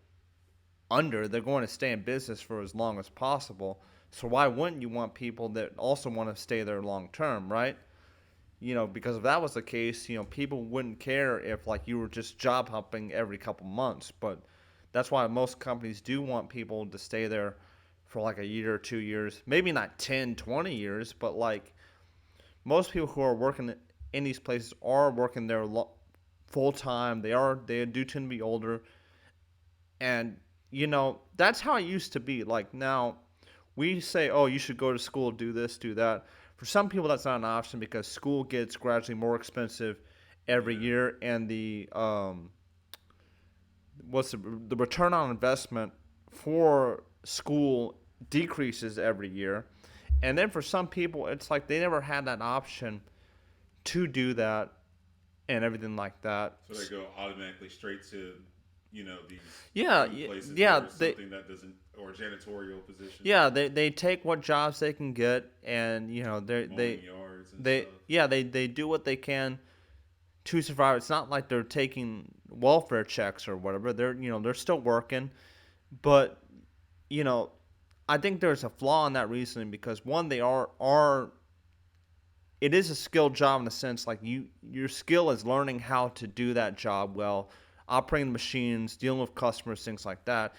under. They're going to stay in business for as long as possible. So why wouldn't you want people that also want to stay there long term, right? Because if that was the case, people wouldn't care if like you were just job hopping every couple months. But that's why most companies do want people to stay there for like a year or 2 years, maybe not 10, 20 years, but like most people who are working in these places are working there full time. They do tend to be older, and that's how it used to be. Like now, we say, oh, you should go to school, do this, do that. For some people, that's not an option because school gets gradually more expensive every Yeah. year, and the return on investment for school decreases every year. And then for some people, it's like they never had that option to do that and everything like that. So they go automatically straight to, these Yeah, food places yeah, or something that doesn't, or janitorial positions, yeah, they take what jobs they can get, and mowing yards and they stuff. yeah they do what they can to survive. It's not like they're taking welfare checks or whatever. They're still working, but you know, I think there's a flaw in that reasoning because one, they are it is a skilled job in the sense like your skill is learning how to do that job well, operating machines, dealing with customers, things like that.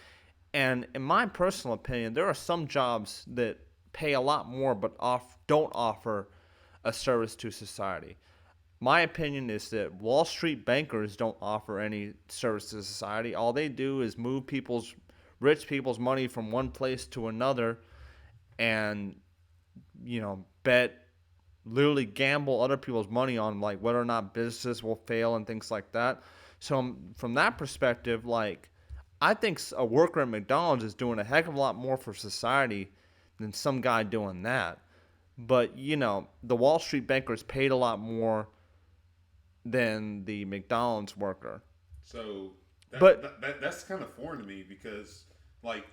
And in my personal opinion, there are some jobs that pay a lot more but don't offer a service to society. My opinion is that Wall Street bankers don't offer any service to society. All they do is move rich people's money from one place to another and, bet, literally gamble other people's money on like whether or not businesses will fail and things like that. So from that perspective, like I think a worker at McDonald's is doing a heck of a lot more for society than some guy doing that. But the Wall Street bankers paid a lot more than the McDonald's worker. So But that's kind of foreign to me because, like,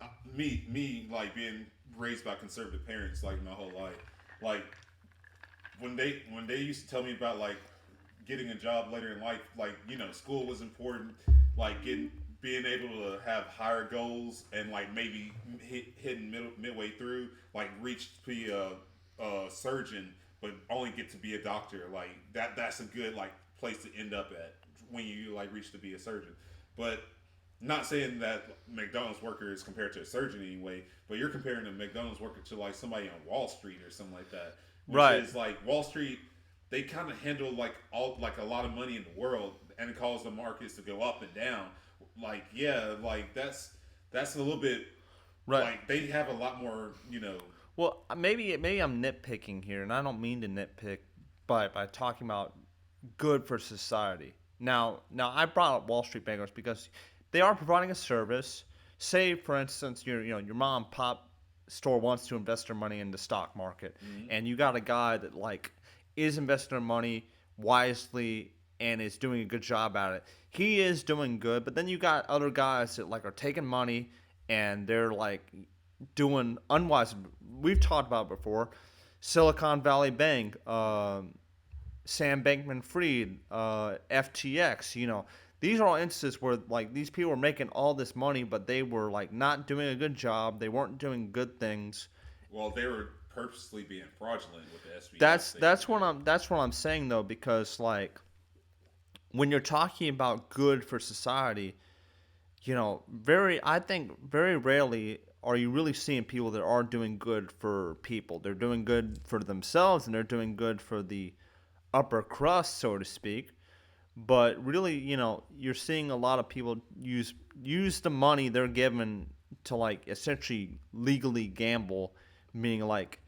like being raised by conservative parents like my whole life, like when they used to tell me about like getting a job later in life, like school was important, like being able to have higher goals and like maybe hitting midway through, like reach to be a surgeon, but only get to be a doctor. Like that's a good like place to end up at when you like reach to be a surgeon. But not saying that McDonald's worker is compared to a surgeon anyway, but you're comparing a McDonald's worker to like somebody on Wall Street or something like that, which right, is like Wall Street. They kind of handle like a lot of money in the world and it causes the markets to go up and down. Like yeah, like that's a little bit right. like they have a lot more. Well, maybe I'm nitpicking here, and I don't mean to nitpick by talking about good for society. Now I brought up Wall Street bankers because they are providing a service. Say, for instance, your mom and pop store wants to invest their money in the stock market, Mm-hmm. and you got a guy that like is investing their money wisely and is doing a good job at it. He is doing good, but then you got other guys that like are taking money and they're like doing unwise. We've talked about it before. Silicon Valley Bank, Sam Bankman-Fried, FTX. These are all instances where like these people were making all this money, but they were like not doing a good job. They weren't doing good things. Well, they were purposely being fraudulent with the SBA That's what I'm saying though, because like when you're talking about good for society, I think very rarely are you really seeing people that are doing good for people. They're doing good for themselves and they're doing good for the upper crust, so to speak. But really, you're seeing a lot of people use the money they're given to like essentially legally gamble, meaning like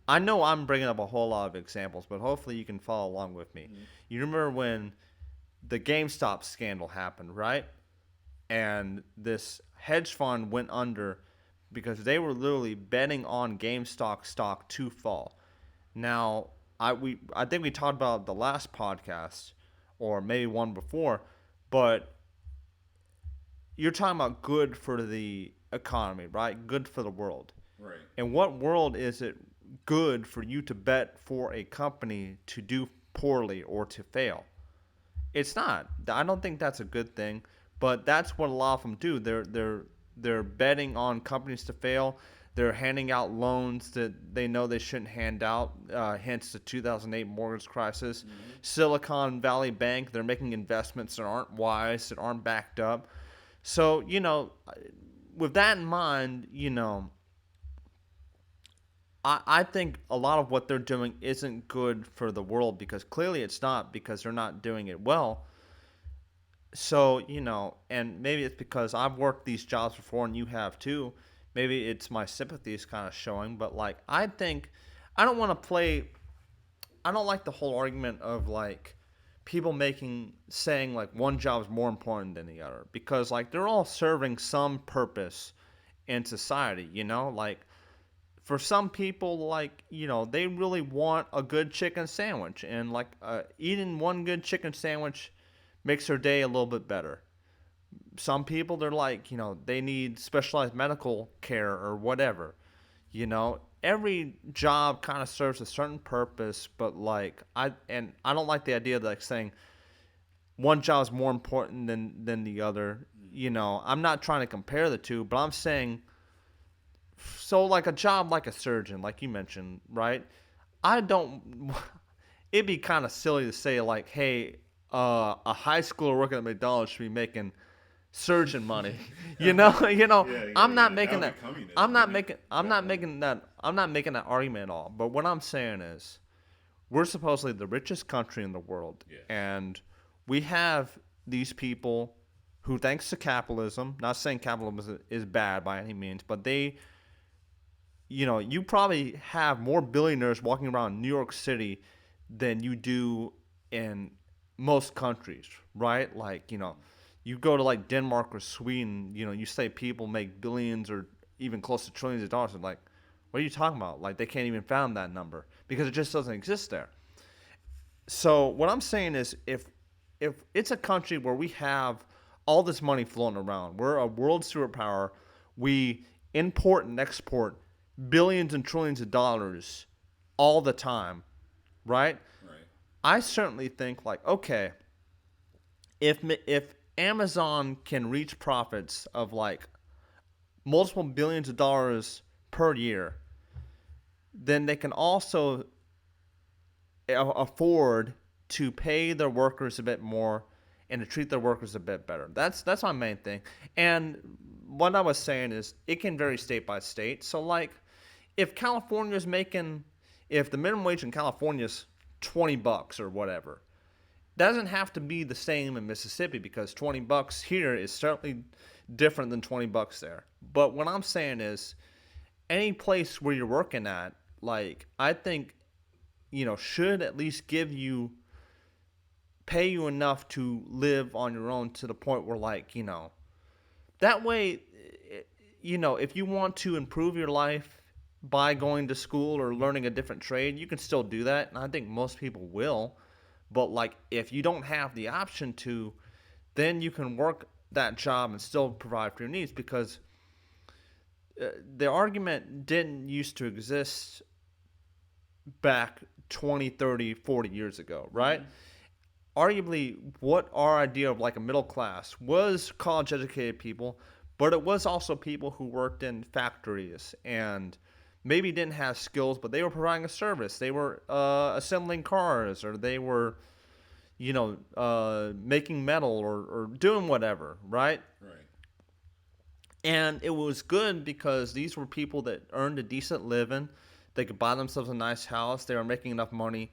I know I'm bringing up a whole lot of examples, but hopefully you can follow along with me. Mm-hmm. You remember when the GameStop scandal happened, right? And this hedge fund went under because they were literally betting on GameStop stock to fall. Now, I think we talked about the last podcast or maybe one before, but you're talking about good for the economy, right? Good for the world. Right. In what world is it good for you to bet for a company to do poorly or to fail? It's not. I don't think that's a good thing, but that's what a lot of them do. They're betting on companies to fail. They're handing out loans that they know they shouldn't hand out. Hence the 2008 mortgage crisis. Mm-hmm. Silicon Valley Bank. They're making investments that aren't wise, that aren't backed up. So with that in mind, I think a lot of what they're doing isn't good for the world because clearly it's not because they're not doing it well. So, and maybe it's because I've worked these jobs before and you have too. Maybe it's my sympathies kind of showing, but like I think I don't want to play I don't like the whole argument of like people saying like one job is more important than the other because like they're all serving some purpose in society, like for some people, like they really want a good chicken sandwich, and like eating one good chicken sandwich makes their day a little bit better. Some people, they're like they need specialized medical care or whatever. Every job kind of serves a certain purpose, but like I don't like the idea of like saying one job is more important than the other. I'm not trying to compare the two, but I'm saying so like a job like a surgeon, like you mentioned, right? I don't. It'd be kind of silly to say like, hey, a high schooler working at McDonald's should be making surgeon money. I'm not making that. I'm not making. I'm not making that. I'm not making that argument at all. But what I'm saying is, we're supposedly the richest country in the world, Yes. and we have these people who, thanks to capitalism, not saying capitalism is bad by any means, but they you probably have more billionaires walking around New York City than you do in most countries, right? Like, you go to like Denmark or Sweden, you say people make billions or even close to trillions of dollars. And like, what are you talking about? Like, they can't even fathom that number because it just doesn't exist there. So what I'm saying is if it's a country where we have all this money flowing around, we're a world superpower, we import and export billions and trillions of dollars all the time, right? Right. I certainly think like, okay, if Amazon can reach profits of like multiple billions of dollars per year, then they can also afford to pay their workers a bit more and to treat their workers a bit better. That's my main thing. And what I was saying is it can vary state by state. So like if the minimum wage in California is $20 or whatever, doesn't have to be the same in Mississippi because $20 here is certainly different than $20 there. But what I'm saying is any place where you're working at, like I think, should at least pay you enough to live on your own to the point where like, that way, if you want to improve your life by going to school or learning a different trade, you can still do that. And I think most people will. But like, if you don't have the option to, then you can work that job and still provide for your needs because the argument didn't used to exist back 20, 30, 40 years ago, right? Mm-hmm. Arguably, what our idea of like a middle class was college educated people, but it was also people who worked in factories and maybe didn't have skills, but they were providing a service. They were assembling cars, or they were, making metal or doing whatever, right? Right. And it was good because these were people that earned a decent living. They could buy themselves a nice house. They were making enough money,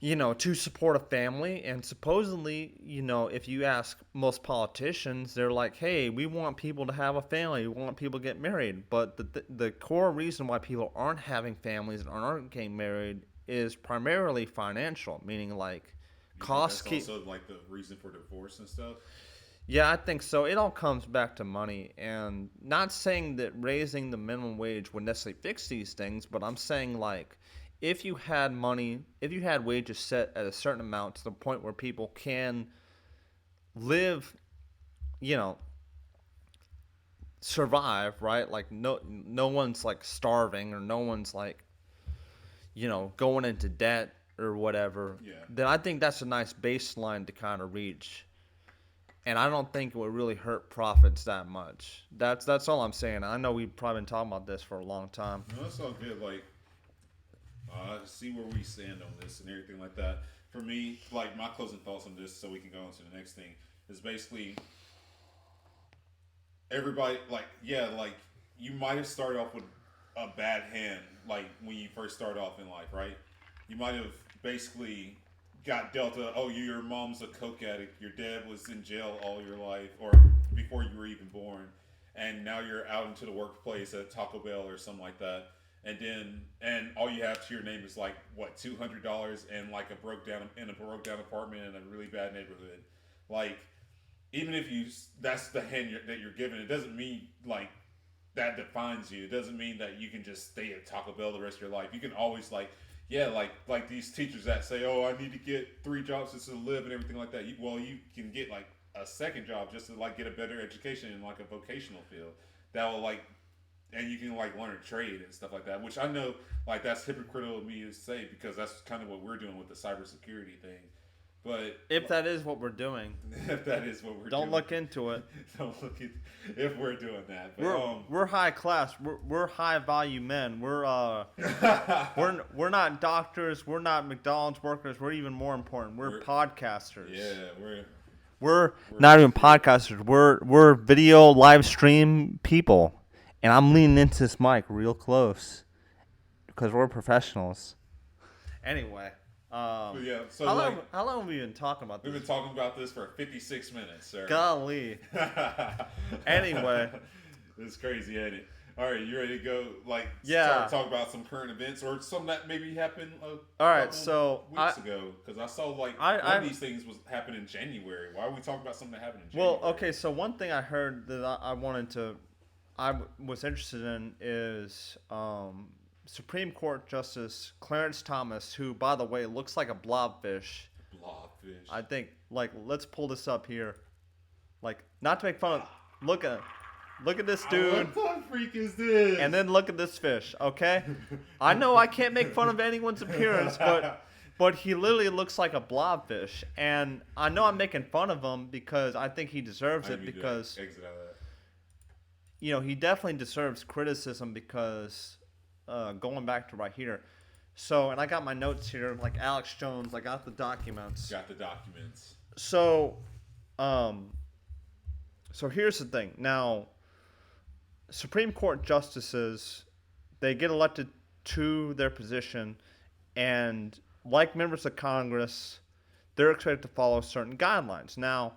to support a family. And supposedly, if you ask most politicians, they're like, hey, we want people to have a family. We want people to get married. But the core reason why people aren't having families and aren't getting married is primarily financial, meaning like costs keep... also like the reason for divorce and stuff? Yeah, I think so. It all comes back to money, and not saying that raising the minimum wage would necessarily fix these things, but I'm saying like if you had money, if you had wages set at a certain amount to the point where people can live, you know, survive, right? Like no one's like starving or no one's like, going into debt or whatever. Yeah. Then I think that's a nice baseline to kind of reach. And I don't think it would really hurt profits that much. That's all I'm saying. I know we've probably been talking about this for a long time. No, that's all good. Like, see where we stand on this and everything like that. For me, like my closing thoughts on this, so we can go on to the next thing, is basically everybody. Like, yeah, like you might have started off with a bad hand, like when you first start off in life, right? You might have basically got dealt a, oh, your mom's a coke addict, your dad was in jail all your life, or before you were even born, and now you're out into the workplace at Taco Bell or something like that, and all you have to your name is like what $200 and like a broke down apartment in a really bad neighborhood, like even if you that's the hand that you're given, it doesn't mean like that defines you. It doesn't mean that you can just stay at Taco Bell the rest of your life. You can always yeah, like these teachers that say, "Oh, I need to get 3 jobs just to live and everything like that." You can get like a second job just to like get a better education in like a vocational field that will like, and you can like learn a trade and stuff like that. Which I know like that's hypocritical of me to say because that's kind of what we're doing with the cybersecurity thing. But If that is what we're doing, if that is what we're don't doing, look into it. don't look at if we're doing that. But, We're high class. We're high value men. We're not doctors. We're not McDonald's workers. We're even more important. We're podcasters. Yeah, We're not even podcasters. We're video live stream people, and I'm leaning into this mic real close because we're professionals. Anyway. yeah. So how long have we been talking about this? we've been talking about this for 56 minutes, sir. Golly. Anyway. It's crazy, ain't it? All right, you ready to go? Like, Yeah. talk about some current events or something that maybe happened weeks ago? Because I saw like one of these things was happening in January. Why are we talking about something that happened in January? Well, okay. So one thing I heard that I was interested in is Supreme Court Justice Clarence Thomas, who, by the way, looks like a blobfish. Blobfish. I think, like, let's pull this up here. Like, not to make fun of. Look at this dude. What the freak is this? And then look at this fish. Okay, I know I can't make fun of anyone's appearance, but he literally looks like a blobfish, and I know I'm making fun of him because I think he deserves it because exit out of that. he definitely deserves criticism because. Going back to right here. So, and I got my notes here, like Alex Jones. I got the documents. So, so here's the thing. Now, Supreme Court justices, they get elected to their position, and like members of Congress, they're expected to follow certain guidelines. Now,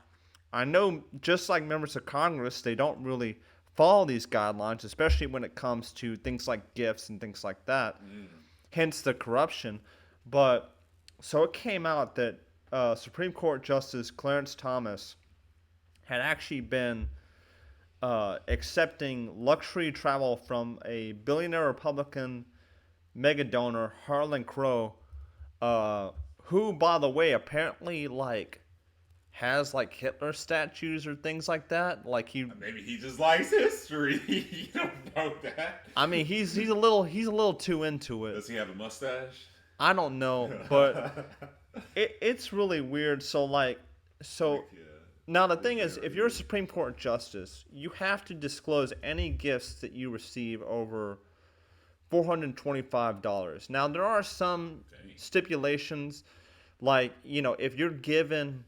I know just like members of Congress, they don't really follow these guidelines, especially when it comes to things like gifts and things like that. Hence the corruption. But so it came out that Supreme Court Justice Clarence Thomas had actually been accepting luxury travel from a billionaire Republican mega donor, Harlan Crow, who, by the way, apparently has like Hitler statues or things like that. Like maybe he just likes history. You don't know that. I mean, he's a little too into it. Does he have a mustache? I don't know, but it's really weird. Now the thing is, if you're a Supreme Court justice, you have to disclose any gifts that you receive over $425. Now there are some stipulations, like if you're given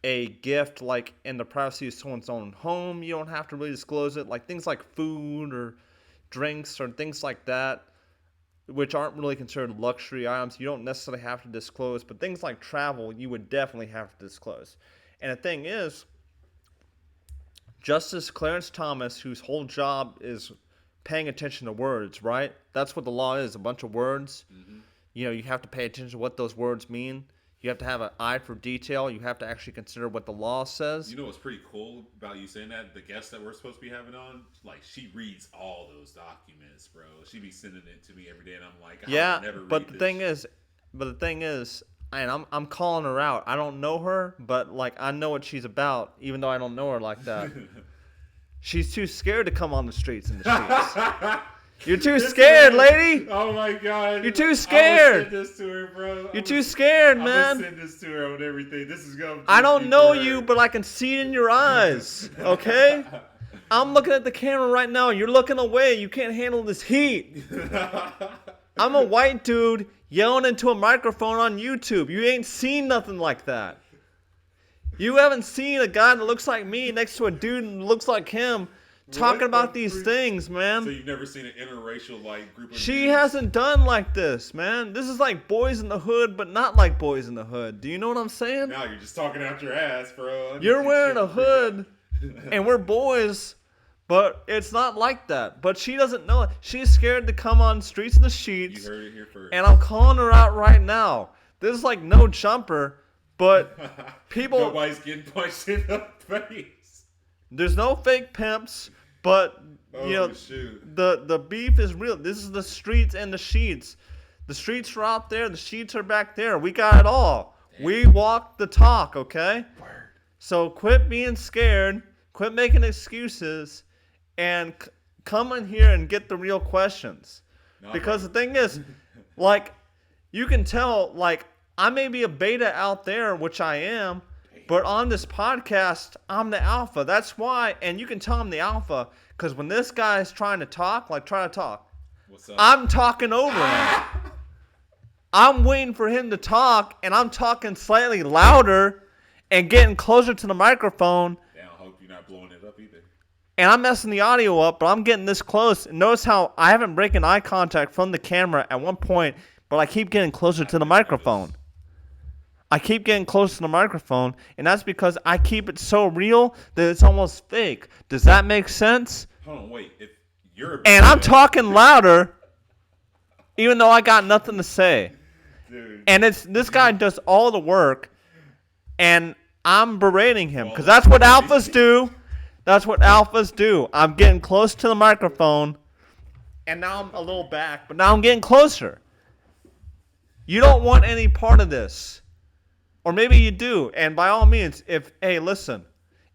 a gift like in the privacy of someone's own home, you don't have to really disclose it. Like things like food or drinks or things like that, which aren't really considered luxury items, you don't necessarily have to disclose. But things like travel, you would definitely have to disclose. And the thing is, Justice Clarence Thomas, whose whole job is paying attention to words, right? That's what the law is, a bunch of words. Mm-hmm. You have to pay attention to what those words mean. You have to have an eye for detail. You have to actually consider what the law says. You know what's pretty cool about you saying that? The guest that we're supposed to be having on, like, she reads all those documents, bro. She be sending it to me every day, and I'm like, Yeah, never read but the this thing shit. is, and I'm calling her out. I don't know her, but like I know what she's about, even though I don't know her like that. She's too scared to come on the streets in the sheets. You're too scared, lady. Oh my god. You're too scared. I'm gonna send this to her, bro. You're too scared, I'm man. gonna send this to her on everything. This is gonna. I don't know you, but I can see it in your eyes. Okay? I'm looking at the camera right now. You're looking away. You can't handle this heat. I'm a white dude yelling into a microphone on YouTube. You ain't seen nothing like that. You haven't seen a guy that looks like me next to a dude that looks like him talking about these things, man. So you've never seen an interracial like group of She dudes? hasn't done like this, man. This is like Boys in the Hood, but not like Boys in the Hood. Do you know what I'm saying? Now you're just talking out your ass, bro. You're wearing a hood, and we're boys, but it's not like that. But she doesn't know it. She's scared to come on Streets in the Sheets. You heard it here first. And I'm calling her out right now. This is like no jumper, but people... Nobody's getting punched in the face. There's no fake pimps, but you know, shoot. the beef is real. This is the streets and the sheets. The streets are out there. The sheets are back there. We got it all. Damn. We walk the talk, okay? Word. So quit being scared. Quit making excuses, and come in here and get the real questions. Because the thing is, like, you can tell, like, I may be a beta out there, which I am, but on this podcast, I'm the alpha. That's why, and you can tell I'm the alpha, because when this guy is trying to talk, like, try to talk, what's up? I'm talking over him. I'm waiting for him to talk, and I'm talking slightly louder and getting closer to the microphone. Damn, I hope you're not blowing it up either. And I'm messing the audio up, but I'm getting this close. And notice how I haven't breaking eye contact from the camera at one point, but I keep getting closer to the microphone. I keep getting close to the microphone, and that's because I keep it so real that it's almost fake. Does that make sense? Hold on, wait. If you're and I'm talking louder, even though I got nothing to say. Dude. And it's this guy does all the work, and I'm berating him because that's what alphas do. That's what alphas do. I'm getting close to the microphone, and now I'm a little back, but now I'm getting closer. You don't want any part of this. Or maybe you do. And by all means, listen,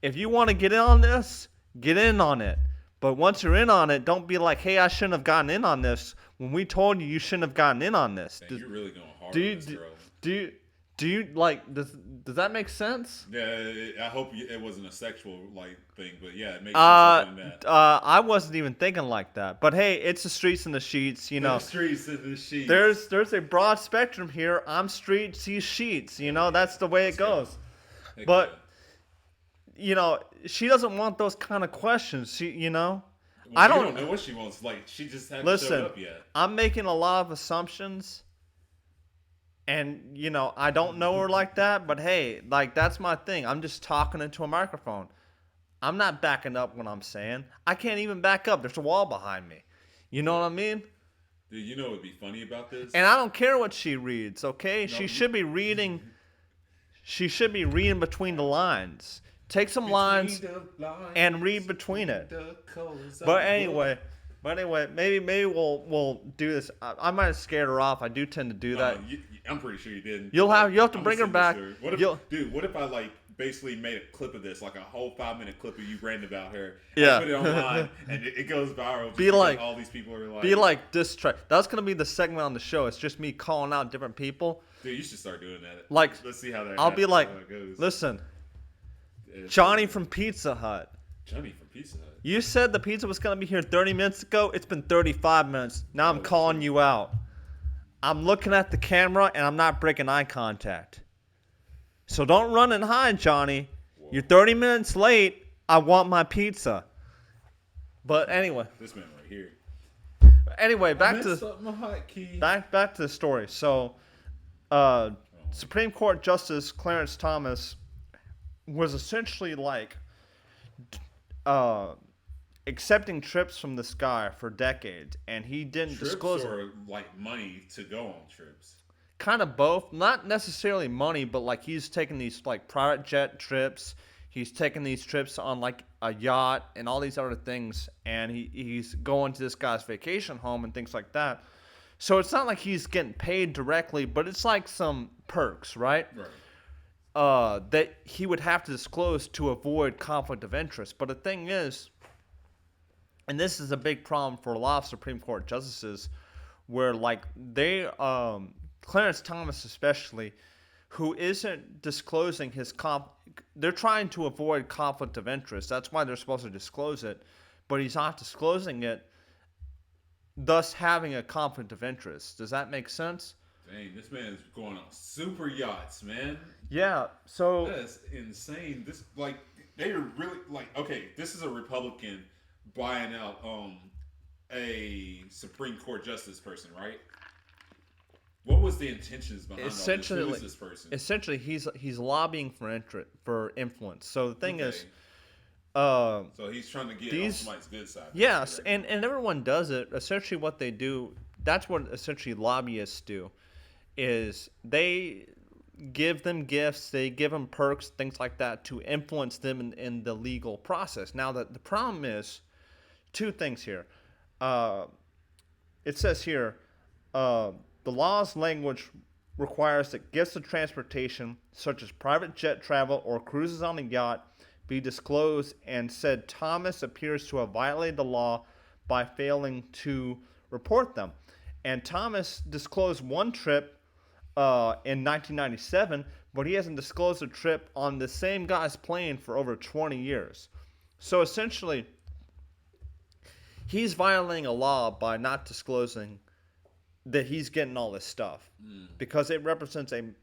if you want to get in on this, get in on it. But once you're in on it, don't be like, hey, I shouldn't have gotten in on this when we told you shouldn't have gotten in on this. Man, you're really going hard on this girl. Do you like, does that make sense? Yeah, I hope it wasn't a sexual like thing, but yeah, it makes sense. I wasn't even thinking like that. But hey, it's the streets and the sheets, you know. The streets and the sheets. There's a broad spectrum here. I'm streets, he's sheets, you know. That's the way it goes. But you know, she doesn't want those kind of questions. She, you know. Well, I don't know what she wants. Like, she just hasn't showed up yet. I'm making a lot of assumptions. And, you know, I don't know her like that, but hey, like, that's my thing. I'm just talking into a microphone. I'm not backing up what I'm saying. I can't even back up. There's a wall behind me. You know what I mean? Dude, you know what would be funny about this? And I don't care what she reads, okay? No, she should be reading between the lines. Take some lines and read between it. But anyway, maybe we'll do this. I might have scared her off. I do tend to do that. I'm pretty sure you didn't. You have to bring her back. What if I like basically made a clip of this, like a whole 5-minute clip of you ranting about her? Yeah. Put it online and it goes viral. Be like, all these people are like. Be like diss track. That's gonna be the segment on the show. It's just me calling out different people. Dude, you should start doing that. Like, let's see how that. I'll be like, goes. Listen, Johnny from Pizza Hut. Johnny from Pizza Hut. You said the pizza was going to be here 30 minutes ago. It's been 35 minutes. Now I'm calling you out. I'm looking at the camera, and I'm not breaking eye contact. So don't run and hide, Johnny. Whoa. You're 30 minutes late. I want my pizza. But anyway. This man right here. Anyway, back to the story. So, Supreme Court Justice Clarence Thomas was essentially like accepting trips from this guy for decades, and he didn't disclose or like money to go on trips. kind of both. Not necessarily money, but like he's taking these like private jet trips. He's taking these trips on like a yacht and all these other things, and he's going to this guy's vacation home and things like that. So it's not like he's getting paid directly, but it's like some perks, right? Right. That he would have to disclose to avoid conflict of interest. But the thing is, and this is a big problem for a lot of Supreme Court justices, where like Clarence Thomas especially, who isn't disclosing his they're trying to avoid conflict of interest. That's why they're supposed to disclose it, but he's not disclosing it, thus having a conflict of interest. Does that make sense? Dang, this man is going on super yachts, man. Yeah. So That's insane. This like they are really like okay. This is a Republican buying out a Supreme Court justice person, right? What was the intentions behind all this? Who is this person? essentially, he's lobbying for influence. So the thing is, Okay. So he's trying to get on these somebody's good side. yes, Right? and everyone does it. Essentially, what they do, that's what essentially lobbyists do, is they give them gifts, they give them perks, things like that to influence them in the legal process. Now, the problem is two things here. Uh, it says here, the law's language requires that gifts of transportation, such as private jet travel or cruises on a yacht, be disclosed, and said Thomas appears to have violated the law by failing to report them. And Thomas disclosed one trip in 1997, but he hasn't disclosed a trip on the same guy's plane for over 20 years. So essentially, he's violating a law by not disclosing that he's getting all this stuff because it represents an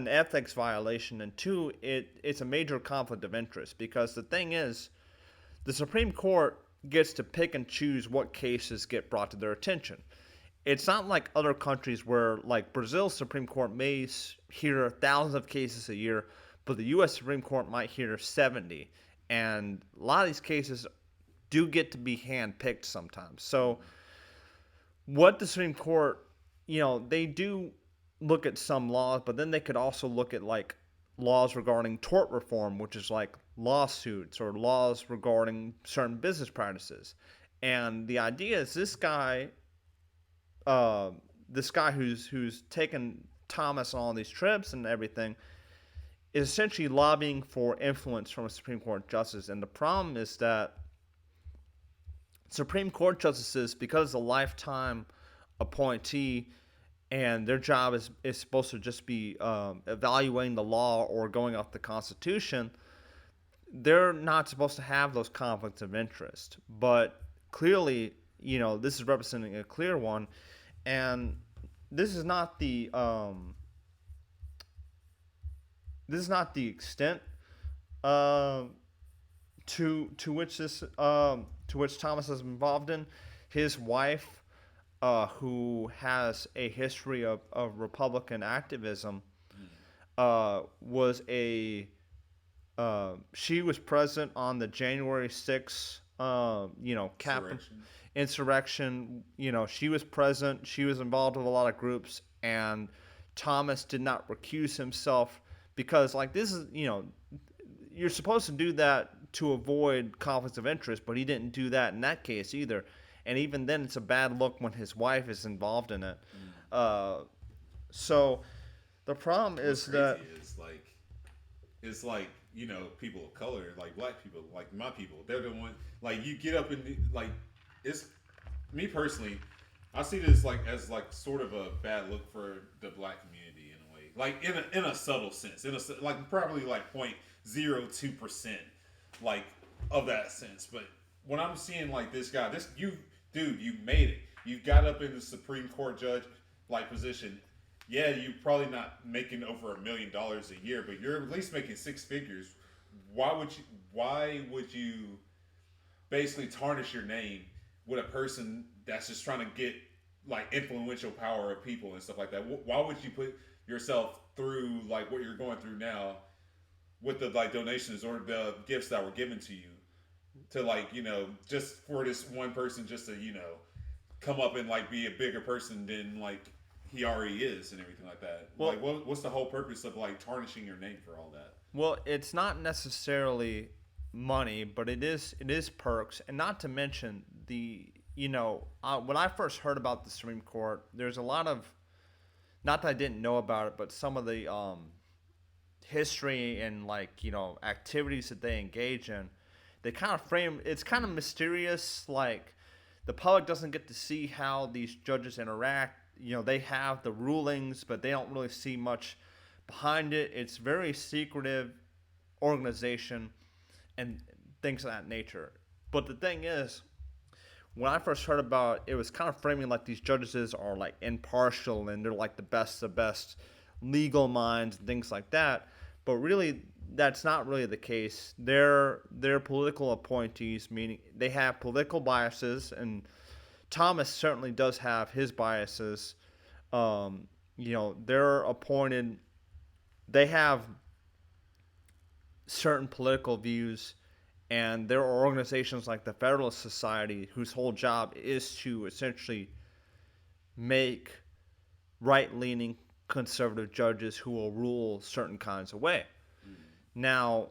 ethics violation, and two, it's a major conflict of interest because the thing is, the Supreme Court gets to pick and choose what cases get brought to their attention. It's not like other countries where, like Brazil's Supreme Court may hear thousands of cases a year, but the U.S. Supreme Court might hear 70, and a lot of these cases do get to be handpicked sometimes. So what the Supreme Court, they do look at some laws, but then they could also look at like laws regarding tort reform, which is like lawsuits or laws regarding certain business practices. And the idea is this guy who's taken Thomas on all these trips and everything is essentially lobbying for influence from a Supreme Court justice. And the problem is that Supreme Court justices, because a lifetime appointee and their job is supposed to just be evaluating the law or going off the Constitution, they're not supposed to have those conflicts of interest. But clearly, this is representing a clear one, and this is not the extent to which Thomas is involved in. His wife, who has a history of Republican activism, was she was present on the January 6th, insurrection. She was present. She was involved with a lot of groups, and Thomas did not recuse himself because, like, this is, you're supposed to do that to avoid conflicts of interest, but he didn't do that in that case either. And even then, it's a bad look when his wife is involved in it. So the problem is that it's like people of color, like black people, like my people, they're the one. Like you get up and like it's me personally. I see this as sort of a bad look for the black community in a way, like in a subtle sense, like probably like 0.02%, like of that sense. But when I'm seeing like this guy, you made it. You got up in the Supreme Court judge like position. Yeah, you're probably not making over $1 million a year, but you're at least making six figures. Why would you basically tarnish your name with a person that's just trying to get like influential power of people and stuff like that? Why would you put yourself through like what you're going through now with the like donations or the gifts that were given to you to like just for this one person just to come up and like be a bigger person than like he already is and everything like that. Well, Like, what's the whole purpose of like tarnishing your name for all that? well, it's not necessarily money, but it is perks, and not to mention when I first heard about the Supreme Court, there's a lot of, not that I didn't know about it, but some of the history and activities that they engage in, they kind of frame it's kind of mysterious. Like the public doesn't get to see how these judges interact. They have the rulings, but they don't really see much behind it. It's very secretive organization and things of that nature. But the thing is, when I first heard about it, it was kind of framing like these judges are like impartial and they're like the best of best legal minds and things like that. But really, that's not really the case. They're political appointees, meaning they have political biases, and Thomas certainly does have his biases. They're appointed. They have certain political views, and there are organizations like the Federalist Society whose whole job is to essentially make right-leaning conservative judges who will rule certain kinds of way. Now,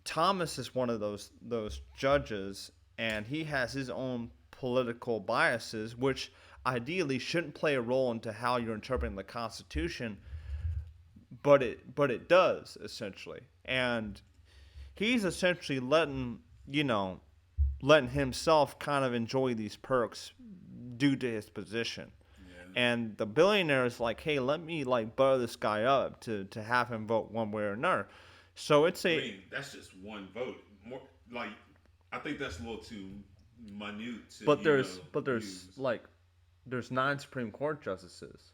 Thomas is one of those judges, and he has his own political biases, which ideally shouldn't play a role into how you're interpreting the Constitution, but it does essentially, and he's essentially letting himself kind of enjoy these perks due to his position. Yeah. And the billionaire is like, hey, let me like butter this guy up to have him vote one way or another. So it's I mean, that's just one vote. More like, I think that's a little too minute. But there's use. there's 9 Supreme Court justices.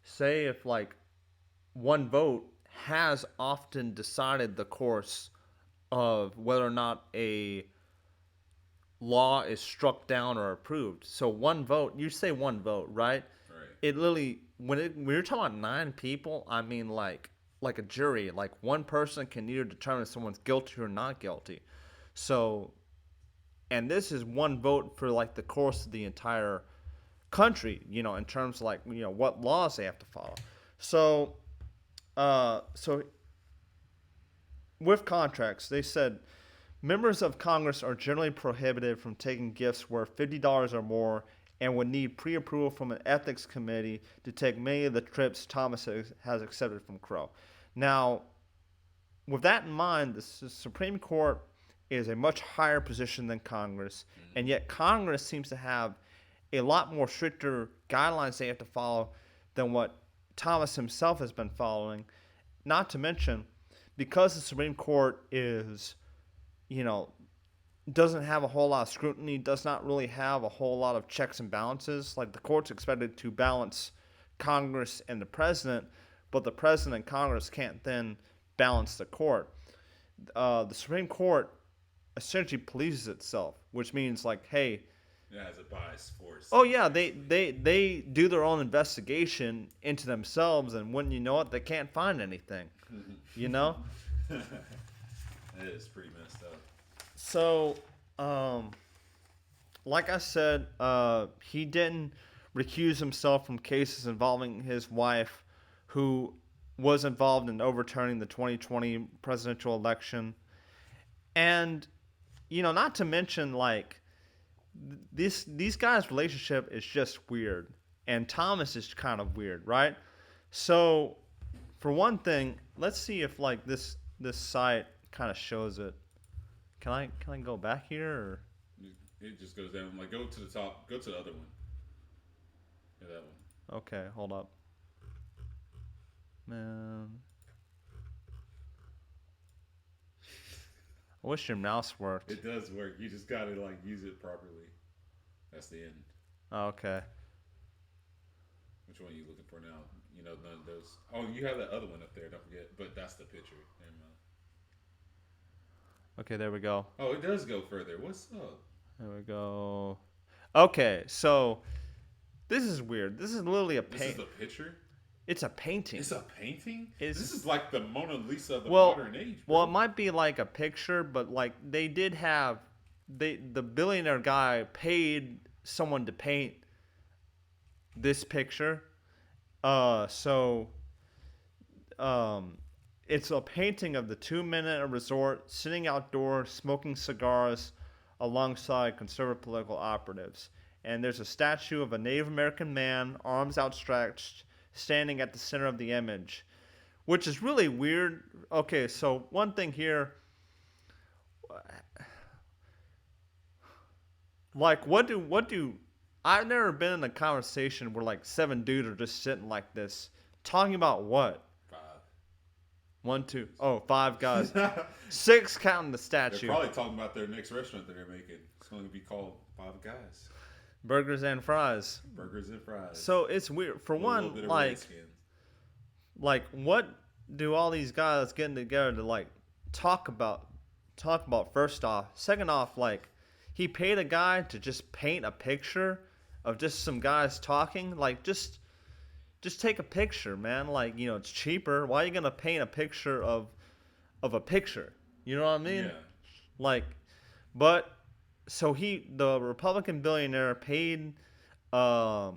Say if like one vote has often decided the course of whether or not a law is struck down or approved. So one vote, you say one vote, right? Right. It literally when you're talking about 9 people, I mean like a jury, like one person can either determine if someone's guilty or not guilty. So, and this is one vote for like the course of the entire country, in terms of like, what laws they have to follow. So, so with contracts, they said members of Congress are generally prohibited from taking gifts worth $50 or more and would need pre-approval from an ethics committee to take many of the trips Thomas has accepted from Crow. Now, with that in mind, the Supreme Court is a much higher position than Congress, and yet Congress seems to have a lot more stricter guidelines they have to follow than what Thomas himself has been following. Not to mention, because the Supreme Court is, doesn't have a whole lot of scrutiny, does not really have a whole lot of checks and balances. Like the court's expected to balance Congress and the president, but the president and Congress can't then balance the court. The Supreme Court essentially polices itself, which means like, hey, it has a bias force. Oh yeah, they do their own investigation into themselves, and when you know it, they can't find anything. That is pretty messed up. So, like I said, he didn't recuse himself from cases involving his wife, who was involved in overturning the 2020 presidential election, and not to mention like these guys' relationship is just weird, and Thomas is kind of weird, right? So, for one thing, let's see if like this site kind of shows it. Can I go back here? Or? It just goes down. Like, go to the top. Go to the other one. Yeah, that one. Okay, hold up. Man, I wish your mouse worked. It does work. You just gotta like use it properly. That's the end. Oh, okay. Which one are you looking for now? None of those. Oh, you have that other one up there. Don't forget. But that's the picture. Never mind. Okay, there we go. Oh, it does go further. What's up? There we go. Okay, so this is weird. This is literally a This is the picture? It's a painting. It's a painting? This is like the Mona Lisa of the well, modern age. Bro. Well, it might be like a picture, but like they did have the billionaire guy paid someone to paint this picture, So um, it's a painting of the two men at a resort sitting outdoors smoking cigars alongside conservative political operatives. And there's a statue of a Native American man, arms outstretched, standing at the center of the image, which is really weird. Okay, so one thing here, like, what do I've never been in a conversation where like seven dudes are just sitting like this, talking about what? Five. One, two, oh, five guys, six counting the They're statue. probably talking about their next restaurant that they're making. It's going to be called Five Guys. Burgers and fries. Burgers and fries. So it's weird. For With a little one, bit of like what do all these guys getting together to like talk about? Talk about first off. Second off, like he paid a guy to just paint a picture of just some guys talking. Like just take a picture, man. Like, you know, it's cheaper. Why are you gonna paint a picture of a picture? You know what I mean? Yeah. Like, but so the Republican billionaire paid someone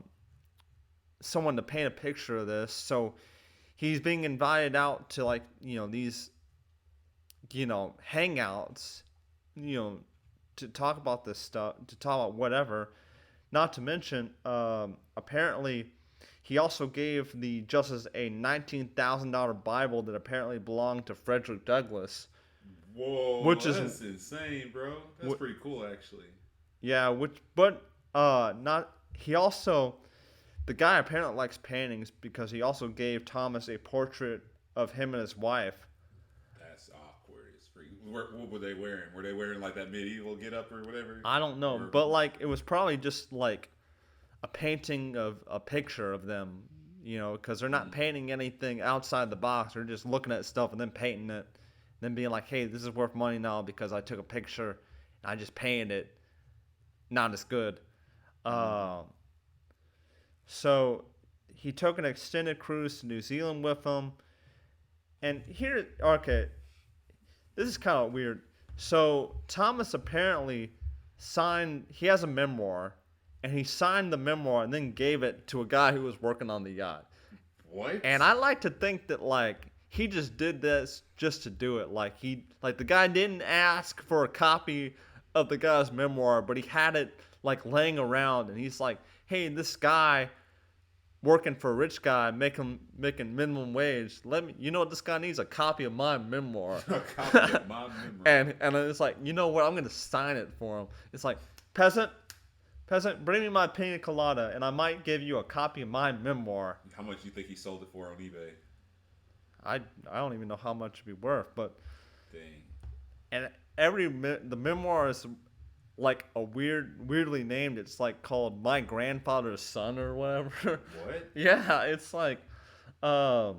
to paint a picture of this. So he's being invited out to, like, you know, these, you know, hangouts, you know, to talk about this stuff, to talk about whatever. Not to mention, apparently, he also gave the justice a $19,000 Bible that apparently belonged to Frederick Douglass. Whoa, that's insane, bro. That's pretty cool, actually. Yeah, not. He also, the guy apparently likes paintings because he also gave Thomas a portrait of him and his wife. That's awkward. It's freaky. What were they wearing? Were they wearing like that medieval get up or whatever? I don't know, but like it was probably just like a painting of a picture of them, you know, because they're not painting anything outside the box. They're just looking at stuff and then painting it, then being like, hey, this is worth money now because I took a picture and I just painted it. Not as good. So he took an extended cruise to New Zealand with him. And here, okay, this is kind of weird. So Thomas apparently he has a memoir, and he signed the memoir and then gave it to a guy who was working on the yacht. What? And I like to think that, like, he just did this just to do it. Like, the guy didn't ask for a copy of the guy's memoir, but he had it, like, laying around, and he's like, hey, this guy working for a rich guy making minimum wage, you know what this guy needs? A copy of my memoir. A copy of my memoir. And it's like, you know what, I'm gonna sign it for him. It's like, peasant, bring me my pina colada and I might give you a copy of my memoir. How much do you think he sold it for on eBay? I don't even know how much it'd be worth, but dang. And the memoir is like weirdly named. It's like called My Grandfather's Son or whatever. What? Yeah, it's like, and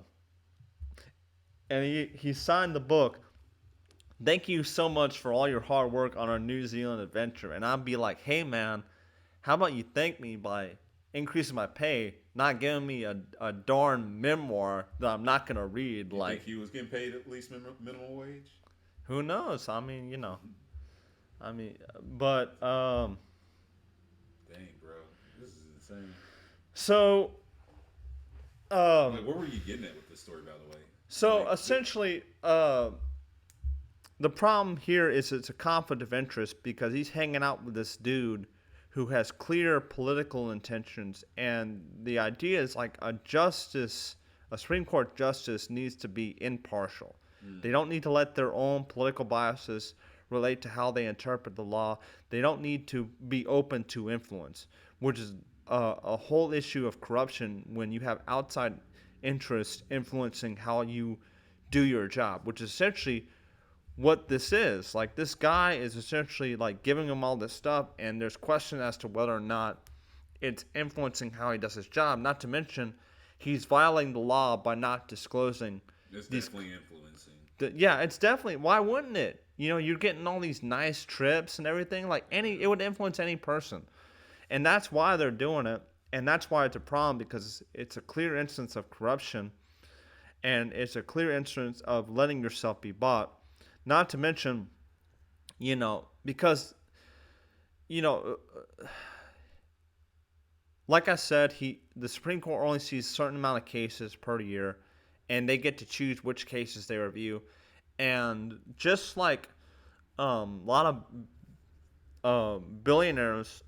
he signed the book. Thank you so much for all your hard work on our New Zealand adventure. And I'd be like, hey man, how about you thank me by increasing my pay, not giving me a darn memoir that I'm not gonna read. You like, think he was getting paid at least minimum wage? Who knows? I mean, you know. But dang, bro, this is insane. So, like, where were you getting at with this story, by the way? So like, essentially, the problem here is it's a conflict of interest because he's hanging out with this dude who has clear political intentions, and the idea is like a Supreme Court justice needs to be impartial. They don't need to let their own political biases relate to how they interpret the law. They don't need to be open to influence, which is a whole issue of corruption when you have outside interests influencing how you do your job, which is essentially what this is. Like, this guy is essentially like giving him all this stuff, and there's question as to whether or not it's influencing how he does his job. Not to mention, he's violating the law by not disclosing. It's definitely influencing. Yeah, it's definitely. Why wouldn't it? You know, you're getting all these nice trips and everything. Like, it would influence any person, and that's why they're doing it, and that's why it's a problem, because it's a clear instance of corruption, and it's a clear instance of letting yourself be bought. Not to mention, you know, because, you know, like I said, the Supreme Court only sees a certain amount of cases per year, and they get to choose which cases they review. And just like a lot of billionaires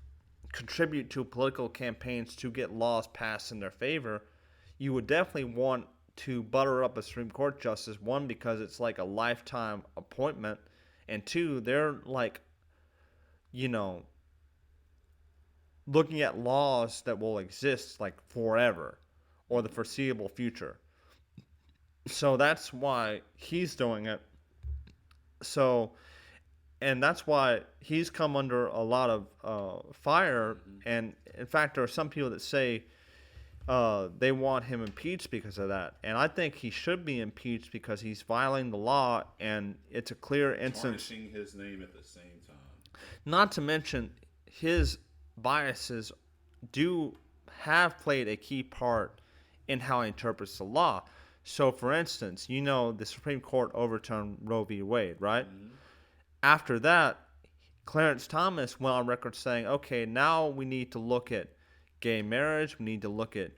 contribute to political campaigns to get laws passed in their favor, you would definitely want to butter up a Supreme Court justice. One, because it's like a lifetime appointment, and two, they're like, you know, looking at laws that will exist like forever or the foreseeable future. So that's why he's doing it. So, and that's why he's come under a lot of fire. And in fact, there are some people that say they want him impeached because of that. And I think he should be impeached because he's violating the law, and it's a clear instance. Tarnishing his name at the same time. Not to mention, his biases have played a key part in how he interprets the law. So, for instance, the Supreme Court overturned Roe v. Wade, right? Mm-hmm. After that, Clarence Thomas went on record saying, okay, now we need to look at gay marriage. We need to look at,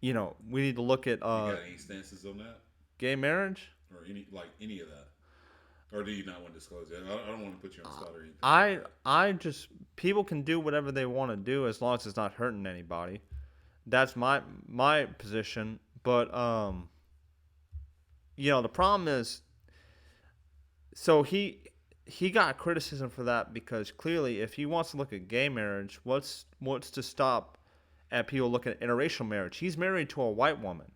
we need to look at... you got any stances on that? Gay marriage? Or any of that? Or do you not want to disclose it? I don't want to put you on spot or anything. I just... People can do whatever they want to do as long as it's not hurting anybody. That's my position. But, the problem is... So he got criticism for that because clearly if he wants to look at gay marriage, what's to stop at people looking at interracial marriage? He's married to a white woman.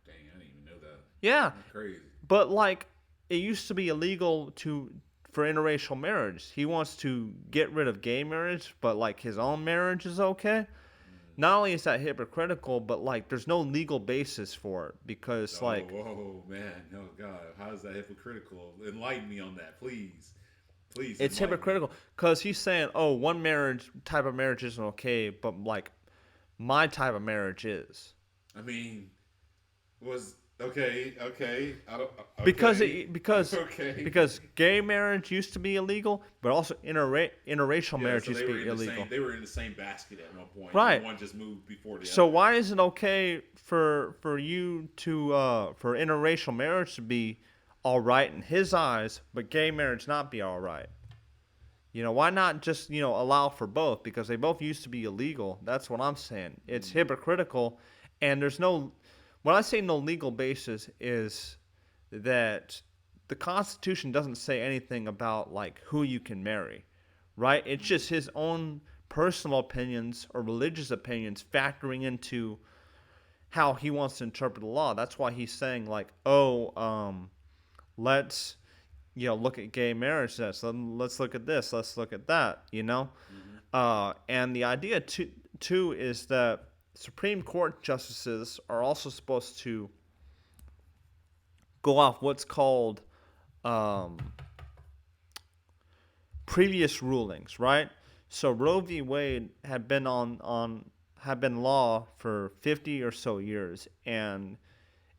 Dang, I didn't even know that. Yeah. That's crazy. But like it used to be illegal for interracial marriage. He wants to get rid of gay marriage, but like his own marriage is okay. Not only is that hypocritical, but like there's no legal basis for it because whoa, man, oh God, how is that hypocritical? Enlighten me on that, please. It's hypocritical because he's saying, oh, one type of marriage isn't okay, but like my type of marriage is. I mean, okay. Because okay. Because gay marriage used to be illegal, but also interracial marriage used to be illegal. They were in the same basket at one point. Right. One just moved before the other. So why is it okay for you to for interracial marriage to be all right in his eyes, but gay marriage not be all right? Why not just allow for both? Because they both used to be illegal. That's what I'm saying. It's hypocritical, and there's no. When I say no legal basis is that the Constitution doesn't say anything about like who you can marry, right? It's just his own personal opinions or religious opinions factoring into how he wants to interpret the law. That's why he's saying like, let's look at gay marriage. Let's look at this. Let's look at that. And the idea too is that Supreme Court justices are also supposed to go off what's called previous rulings, right? So Roe v. Wade had been been law for 50 or so years, and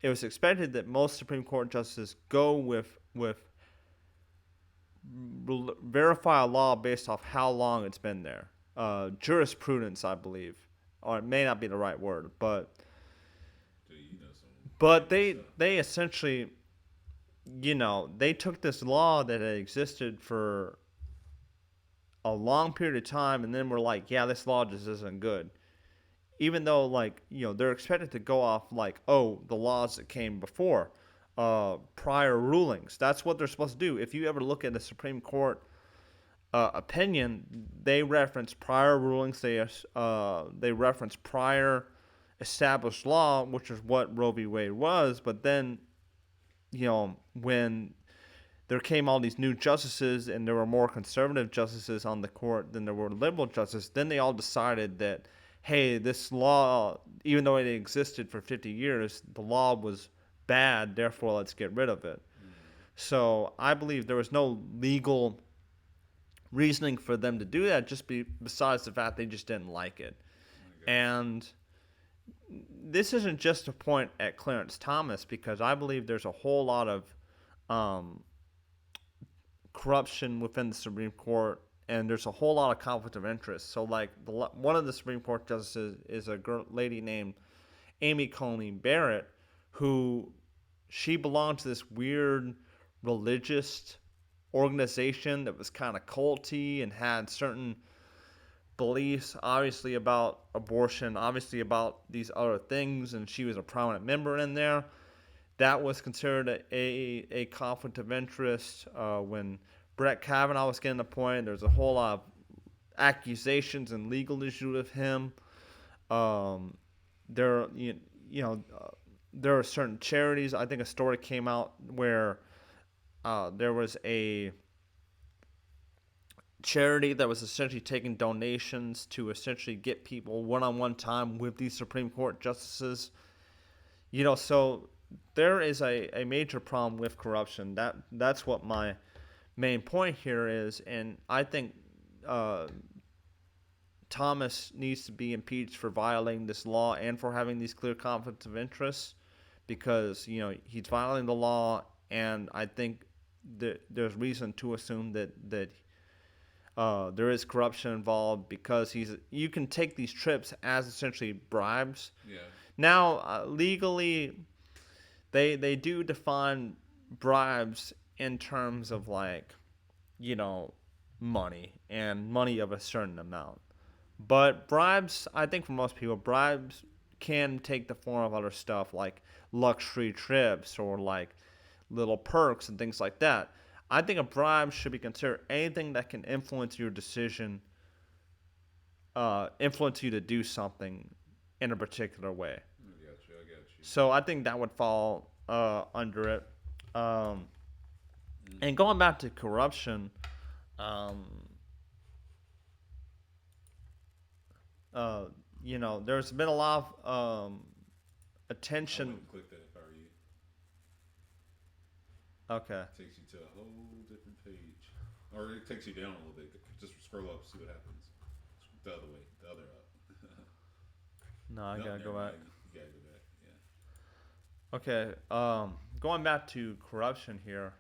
it was expected that most Supreme Court justices go with verify a law based off how long it's been there. Jurisprudence, I believe. Or it may not be the right word, but they essentially, they took this law that had existed for a long period of time, and then were like, yeah, this law just isn't good. Even though, they're expected to go off the laws that came before, prior rulings. That's what they're supposed to do. If you ever look at the Supreme Court opinion, they reference prior rulings. They reference prior established law, which is what Roe v. Wade was. But then, when there came all these new justices and there were more conservative justices on the court than there were liberal justices, then they all decided that, hey, this law, even though it existed for 50 years, the law was bad, therefore let's get rid of it. So I believe there was no legal reasoning for them to do that, besides the fact they just didn't like it. And this isn't just a point at Clarence Thomas, because I believe there's a whole lot of corruption within the Supreme Court and there's a whole lot of conflict of interest. So like one of the Supreme Court justices is a lady named Amy Coney Barrett, who she belonged to this weird religious organization that was kind of culty and had certain beliefs, obviously about abortion, obviously about these other things, and she was a prominent member in there. That was considered a conflict of interest. When Brett Kavanaugh was getting appointed, there's a whole lot of accusations and legal issues with him. Um, there, there are certain charities. I think a story came out where there was a charity that was essentially taking donations to essentially get people one-on-one time with these Supreme Court justices. So there is a major problem with corruption. That's what my main point here is, and I think Thomas needs to be impeached for violating this law and for having these clear conflicts of interest, because he's violating the law, and I think there's reason to assume that there is corruption involved, because you can take these trips as essentially bribes. Yeah. Now, legally, they do define bribes in terms of money and money of a certain amount. But bribes, I think for most people, bribes can take the form of other stuff like luxury trips or like little perks and things like that. I think a bribe should be considered anything that can influence your decision, influence you to do something in a particular way. I got you. So I think that would fall under it. And going back to corruption, there's been a lot of attention. I wouldn't click that if I were you. Okay. It takes you to a whole different page. Or it takes you down a little bit. Just scroll up, see what happens. The other way. The other up. No, I gotta go back. You gotta go back, yeah. Okay. Going back to corruption here.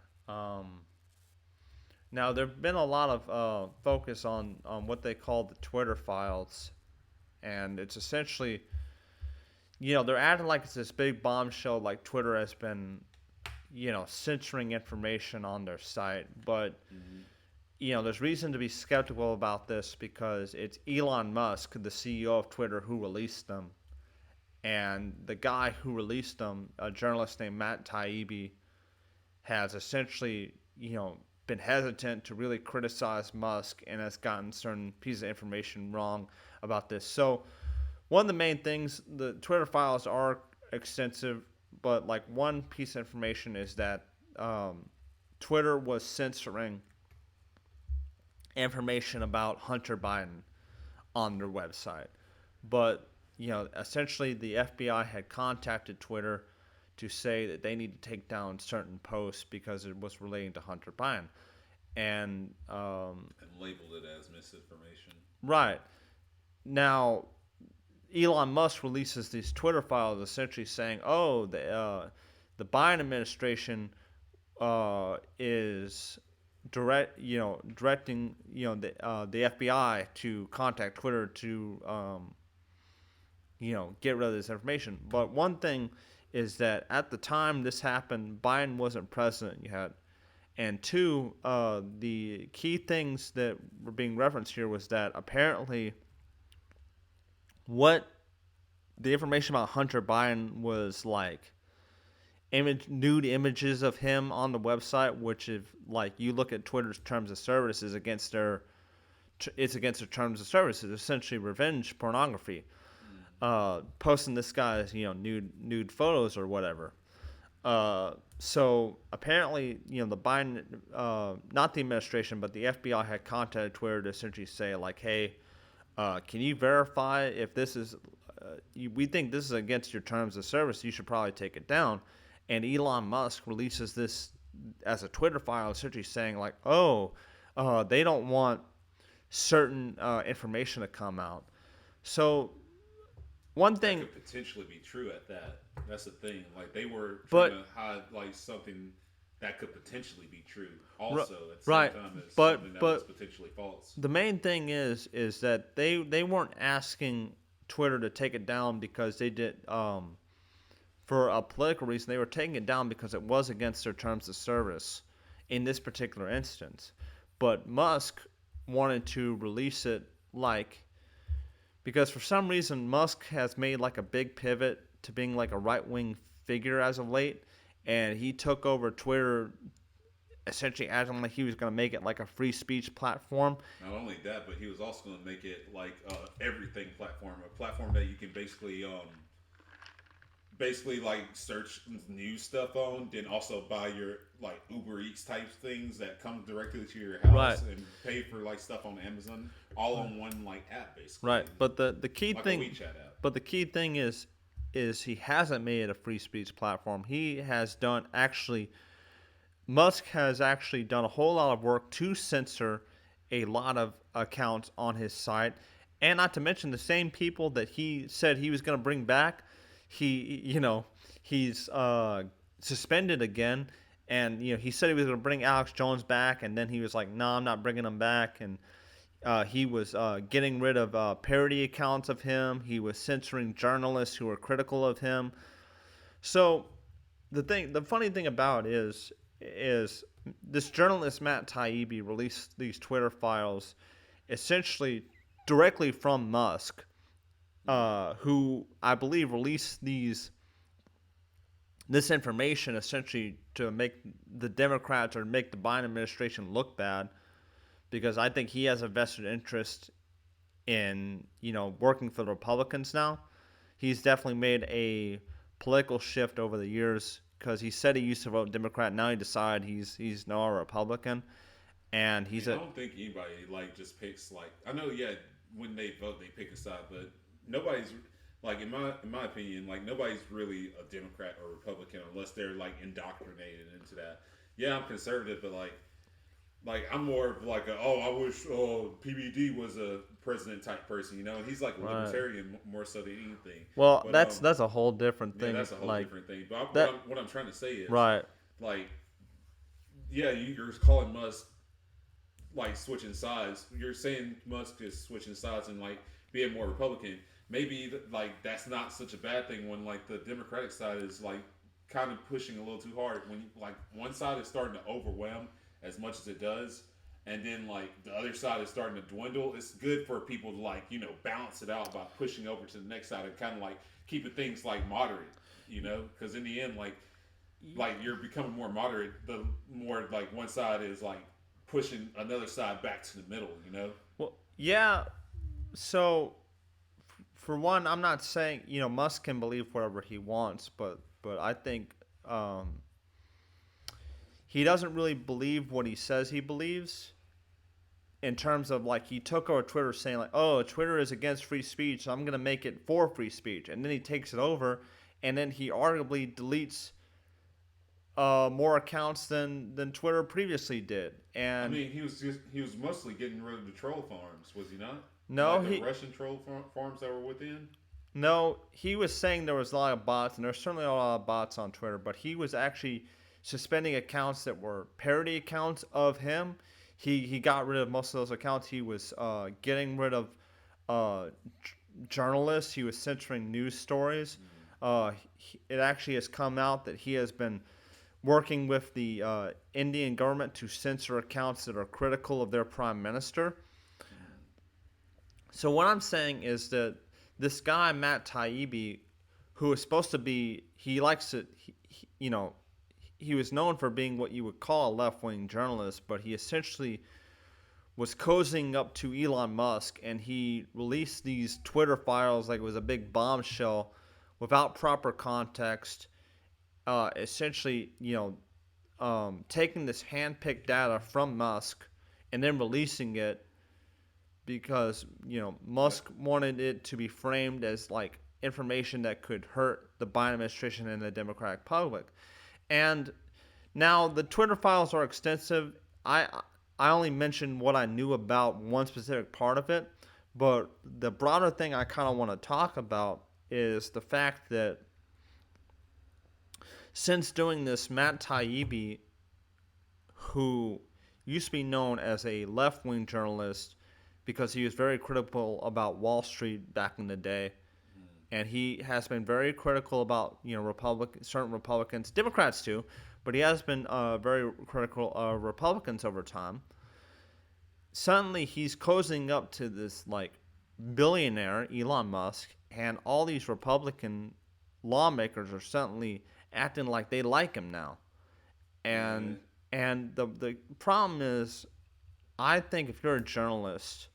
Now, there have been a lot of focus on what they call the Twitter files. And it's essentially, they're acting like it's this big bombshell, like Twitter has been, censoring information on their site. But, there's reason to be skeptical about this, because it's Elon Musk, the CEO of Twitter, who released them. And the guy who released them, a journalist named Matt Taibbi, has essentially, been hesitant to really criticize Musk and has gotten certain pieces of information wrong about this. So one of the main things, the Twitter files are extensive, but like one piece of information is that Twitter was censoring information about Hunter Biden on their website. But, essentially the FBI had contacted Twitter to say that they need to take down certain posts because it was relating to Hunter Biden. And labeled it as misinformation. Right. Now, Elon Musk releases these Twitter files essentially saying, the Biden administration is directing the FBI to contact Twitter to get rid of this information. But one thing is that at the time this happened, Biden wasn't president yet. And two, the key things that were being referenced here was that apparently what the information about Hunter Biden was like nude images of him on the website, which if like you look at Twitter's terms of service is against their terms of service. It's essentially revenge pornography. Posting this guy's nude photos or whatever. So apparently, the Biden, not the administration, but the FBI had contacted Twitter to essentially say like, hey, can you verify if this is, we think this is against your terms of service, you should probably take it down. And Elon Musk releases this as a Twitter file essentially saying like, they don't want certain information to come out. So one thing that could potentially be true at that. That's the thing. Like they were trying to hide like something that could potentially be true. Also, at the same Right, time as something that was but potentially false. the main thing is that they weren't asking Twitter to take it down because they did for a political reason. They were taking it down because it was against their terms of service in this particular instance. But Musk wanted to release it like because for some reason Musk has made like a big pivot to being like a right wing figure as of late, and he took over Twitter essentially acting like he was going to make it like a free speech platform. Not only that, but he was also going to make it like everything platform, a platform that you can basically like search news stuff on, then also buy your like Uber Eats type things that come directly to your house Right. and pay for like stuff on Amazon, all on one like app basically. Right, but the key like thing, a WeChat app. but the key thing is he hasn't made it a free speech platform. He has done actually Musk has actually done a whole lot of work to censor a lot of accounts on his site, and not to mention the same people that he said he was going to bring back. He's suspended again, and he said he was going to bring Alex Jones back, and then he was like, "No, I'm not bringing him back." And he was getting rid of parody accounts of him. He was censoring journalists who were critical of him. So the funny thing about it is this journalist Matt Taibbi released these Twitter files essentially directly from Musk, who I believe released this information essentially to make the Democrats or make the Biden administration look bad, because I think he has a vested interest in working for the Republicans now. He's definitely made a political shift over the years because he said he used to vote Democrat. Now he decided he's now a Republican, and I don't think anybody like just picks like I know when they vote they pick a side, but nobody's like in my opinion like nobody's really a Democrat or Republican unless they're like indoctrinated into that. Yeah, I'm conservative, but like I'm more of like I wish PBD was a president type person, and he's like a libertarian more so than anything. Well, but, that's a whole different thing. Yeah, that's a whole different thing. But what I'm trying to say is right. Like, yeah, you're calling Musk like switching sides. You're saying Musk is switching sides and like being more Republican. Maybe like that's not such a bad thing when like the Democratic side is like kind of pushing a little too hard. When like one side is starting to overwhelm as much as it does, and then like the other side is starting to dwindle. It's good for people to like balance it out by pushing over to the next side and kind of like keeping things like moderate, because in the end like you're becoming more moderate the more like one side is like pushing another side back to the middle. Well, yeah. So for one, I'm not saying Musk can believe whatever he wants, but I think he doesn't really believe what he says he believes, in terms of like he took over Twitter saying like, oh, Twitter is against free speech, so I'm going to make it for free speech. And then he takes it over, and then he arguably deletes more accounts than Twitter previously did. And I mean, he was mostly getting rid of the troll farms, was he not? No, like the Russian troll farms that were within. No, he was saying there was a lot of bots, and there's certainly a lot of bots on Twitter, but he was actually suspending accounts that were parody accounts of him. He got rid of most of those accounts. He was getting rid of journalists. He was censoring news stories. It actually has come out that he has been working with the Indian government to censor accounts that are critical of their prime minister. So what I'm saying is that this guy, Matt Taibbi, who is supposed to be, he likes to, he was known for being what you would call a left-wing journalist, but he essentially was cozying up to Elon Musk, and he released these Twitter files like it was a big bombshell without proper context, essentially, taking this hand-picked data from Musk and then releasing it because, Musk wanted it to be framed as like information that could hurt the Biden administration and the Democratic public. And now the Twitter files are extensive. I only mentioned what I knew about one specific part of it, but the broader thing I kind of want to talk about is the fact that since doing this, Matt Taibbi who used to be known as a left-wing journalist because he was very critical about Wall Street back in the day, and he has been very critical about certain Republicans, Democrats too, but he has been very critical of Republicans over time. Suddenly, he's cozying up to this like billionaire Elon Musk, and all these Republican lawmakers are suddenly acting like they like him now. And the problem is, I think if you're a journalist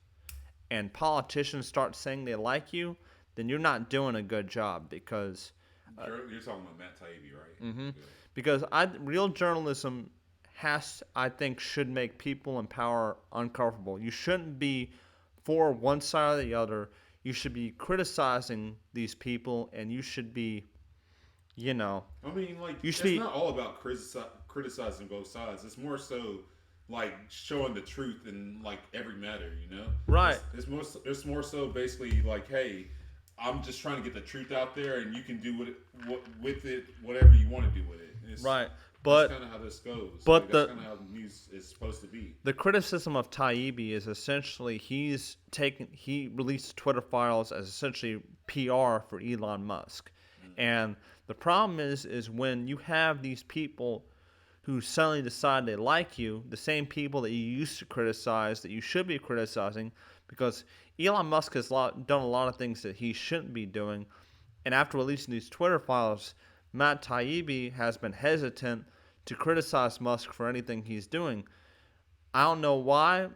and politicians start saying they like you, then you're not doing a good job because You're talking about Matt Taibbi, right? mm-hmm. Yeah. because real journalism I think should make people in power uncomfortable. You shouldn't be for one side or the other. You should be criticizing these people, and you should be, you know, I mean, like, you should it's be not all about criticizing both sides. It's more so like showing the truth in like every matter. You know, right. It's more so basically like, hey, I'm just trying to get the truth out there, and you can do with it whatever you want to do with it. Right. But that's kind of how this goes. But like, that's kind of how news is supposed to be. The criticism of Taibbi is essentially he released Twitter files as essentially PR for Elon Musk. Mm-hmm. And the problem is when you have these people who suddenly decide they like you, the same people that you used to criticize, that you should be criticizing, because Elon Musk has done a lot of things that he shouldn't be doing. And after releasing these Twitter files, Matt Taibbi has been hesitant to criticize Musk for anything he's doing. I don't know why,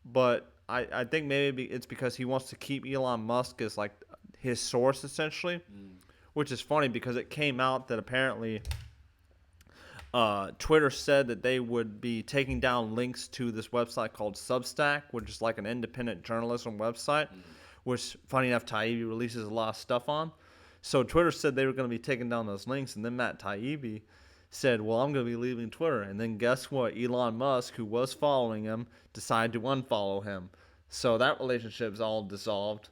but I think maybe it's because he wants to keep Elon Musk as like his source essentially, which is funny because it came out that apparently Twitter said that they would be taking down links to this website called Substack, which is like an independent journalism website, which, funny enough, Taibbi releases a lot of stuff on. So Twitter said they were going to be taking down those links, and then Matt Taibbi said, well, I'm going to be leaving Twitter. And then guess what? Elon Musk, who was following him, decided to unfollow him. So that relationship's all dissolved.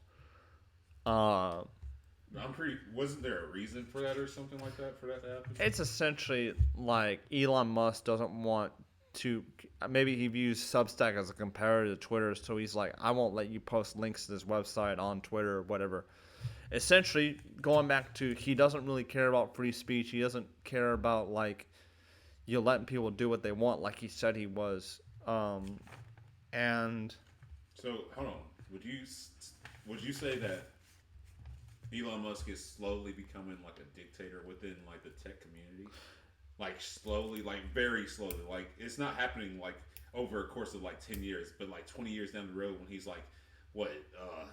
Wasn't there a reason for that or something like that, for that to happen? It's essentially like Elon Musk doesn't want to, maybe he views Substack as a competitor to Twitter, so he's like, I won't let you post links to this website on Twitter or whatever. Essentially, going back to, he doesn't really care about free speech. He doesn't care about, like, you letting people do what they want like he said he was. And so, hold on. Would you say that Elon Musk is slowly becoming like a dictator within like the tech community? Like slowly, like very slowly. Like it's not happening like over a course of like 10 years, but like 20 years down the road when he's like,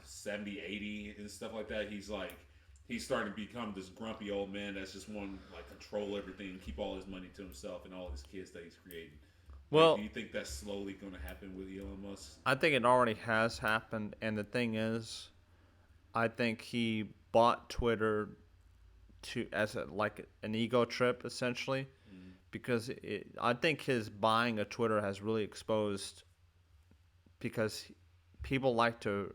70, 80 and stuff like that, he's starting to become this grumpy old man that's just wanting to like control everything, keep all his money to himself and all his kids that he's creating. Well, like, do you think that's slowly going to happen with Elon Musk? I think it already has happened, and the thing is, I think he bought Twitter as an ego trip essentially, because I think his buying of Twitter has really exposed, because people like to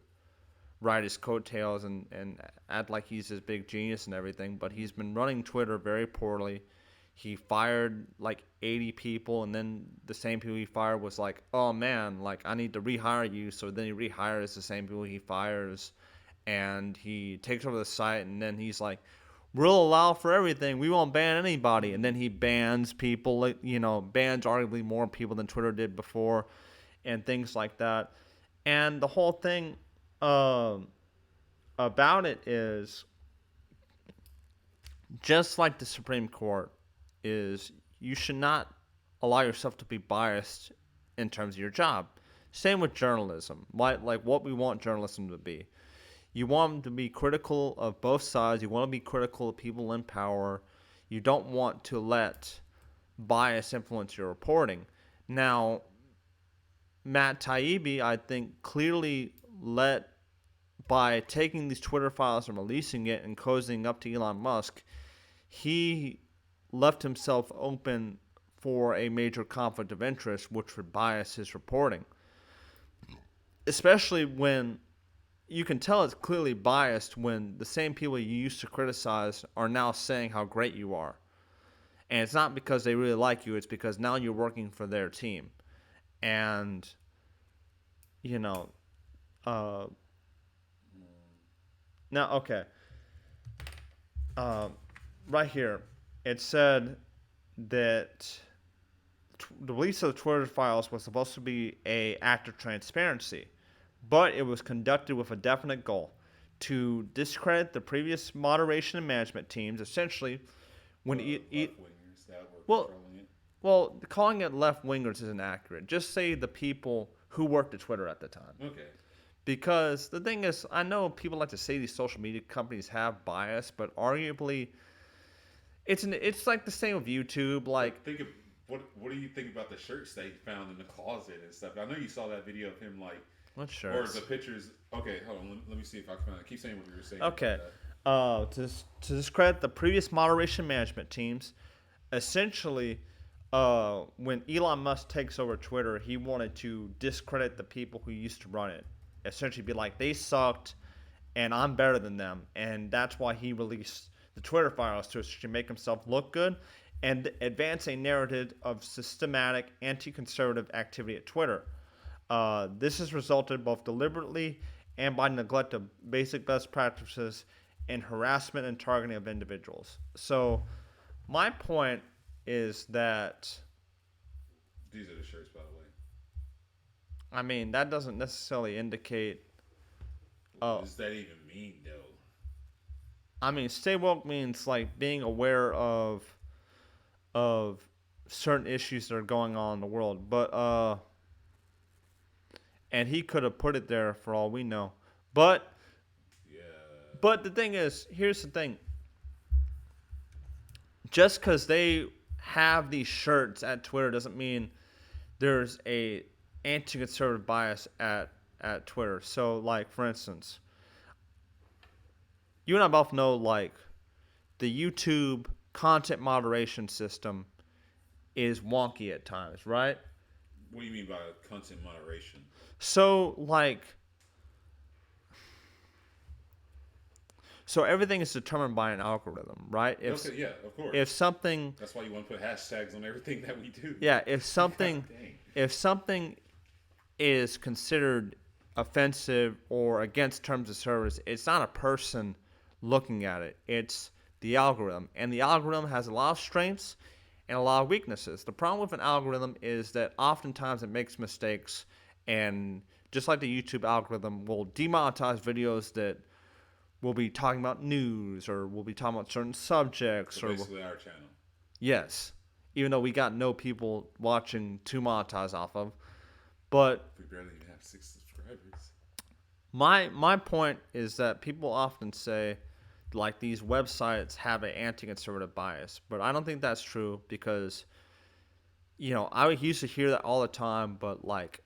ride his coattails and act like he's this big genius and everything, but he's been running Twitter very poorly. He fired like 80 people, and then the same people he fired was like, oh man, like I need to rehire you. So then he rehires the same people he fires, and he takes over the site, and then he's like, we'll allow for everything. We won't ban anybody. And then he bans people, bans arguably more people than Twitter did before, and things like that. And the whole thing about it is, just like the Supreme Court, is you should not allow yourself to be biased in terms of your job. Same with journalism, like what we want journalism to be. You want them to be critical of both sides. You want to be critical of people in power. You don't want to let bias influence your reporting. Now, Matt Taibbi, I think, clearly by taking these Twitter files and releasing it and cozying up to Elon Musk, he left himself open for a major conflict of interest, which would bias his reporting. Especially when you can tell it's clearly biased when the same people you used to criticize are now saying how great you are. And it's not because they really like you. It's because now you're working for their team. And, you know, uh, now, okay. Uh, right here, it said that the release of the Twitter files was supposed to be an act of transparency, but it was conducted with a definite goal to discredit the previous moderation and management teams. Essentially, when left-wingers that were well, controlling it. well, calling it left wingers isn't accurate. Just say the people who worked at Twitter at the time. Okay. Because the thing is, I know people like to say these social media companies have bias, but arguably, it's like the same with YouTube. Like, Think of what do you think about the shirts they found in the closet and stuff? I know you saw that video of him like, what or shirts? the pictures. Okay, hold on. Let me see if I can find it. Keep saying what you were saying. Okay. To discredit the previous moderation management teams, essentially, when Elon Musk takes over Twitter, he wanted to discredit the people who used to run it. Essentially, be like, they sucked, and I'm better than them, and that's why he released the Twitter files to make himself look good and advance a narrative of systematic anti-conservative activity at Twitter. This has resulted both deliberately and by neglect of basic best practices in harassment and targeting of individuals. So, my point is that, These are the shirts, by the way. I mean, that doesn't necessarily indicate. What does that even mean, though? I mean, stay woke means like being aware of certain issues that are going on in the world. But and he could have put it there for all we know. But Yeah. but the thing is, here's the thing. Just because they have these shirts at Twitter doesn't mean there's a anti-conservative bias at Twitter. So, like, for instance, you and I both know, like, the YouTube content moderation system is wonky at times, right? What do you mean by content moderation? So, like, so everything is determined by an algorithm, right? Okay, yeah, of course. If something, That's why you want to put hashtags on everything that we do. yeah, if something, Dang. if something is considered offensive or against terms of service, it's not a person looking at it. It's the algorithm. And the algorithm has a lot of strengths and a lot of weaknesses. The problem with an algorithm is that oftentimes it makes mistakes, and just like the YouTube algorithm will demonetize videos that will be talking about news or will be talking about certain subjects. So or basically our channel. Yes. Even though we got no people watching to monetize off of. But We barely even have 6 subscribers. my point is that people often say, like, these websites have an anti-conservative bias. But I don't think that's true because, I used to hear that all the time. But, like,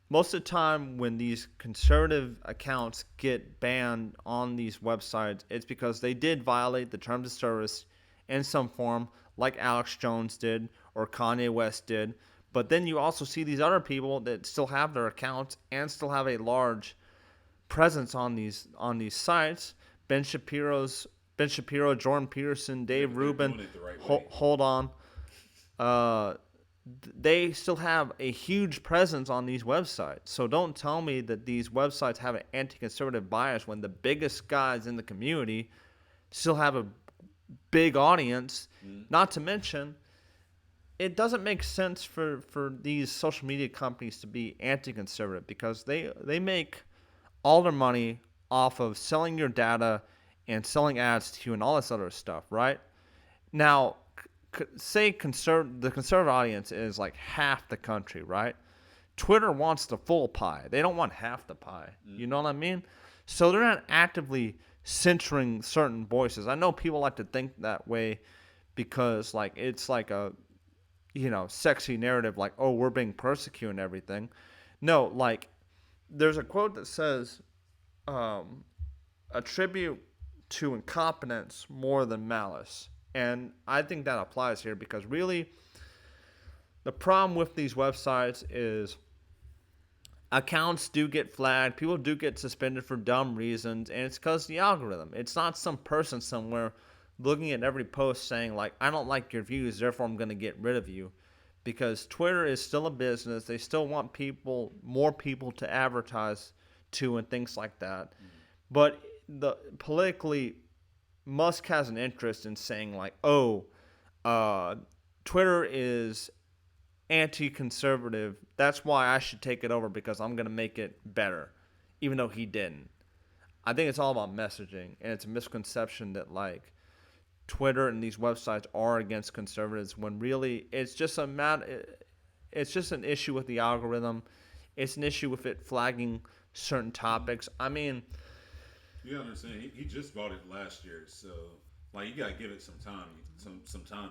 most of the time when these conservative accounts get banned on these websites, it's because they did violate the terms of service in some form, like Alex Jones did or Kanye West did. But then you also see these other people that still have their accounts and still have a large presence on these sites. Ben Shapiro, Jordan Peterson, Dave They're Rubin. doing it the right way. Hold on. They still have a huge presence on these websites. So don't tell me that these websites have an anti-conservative bias when the biggest guys in the community still have a big audience. Not to mention, it doesn't make sense for these social media companies to be anti-conservative because they make all their money off of selling your data and selling ads to you and all this other stuff, right? Now, say the conservative audience is like half the country, right? Twitter wants the full pie. They don't want half the pie. You know what I mean? So they're not actively censoring certain voices. I know people like to think that way because, like, it's like a, sexy narrative, like, oh, we're being persecuted and everything. No, like, there's a quote that says, attribute to incompetence more than malice. And I think that applies here because really the problem with these websites is accounts do get flagged. People do get suspended for dumb reasons. And it's because of the algorithm. It's not some person somewhere looking at every post saying like, I don't like your views, therefore I'm going to get rid of you. Because Twitter is still a business. They still want more people to advertise to and things like that. But the politically, Musk has an interest in saying like, oh, uh, Twitter is anti-conservative. That's why I should take it over because I'm gonna make it better, even though he didn't. I think it's all about messaging, and it's a misconception that like Twitter and these websites are against conservatives when really it's just a matter. It's just an issue with the algorithm. It's an issue with it flagging certain topics. I mean, You gotta understand, he just bought it last year, so like you gotta give it some time, some time.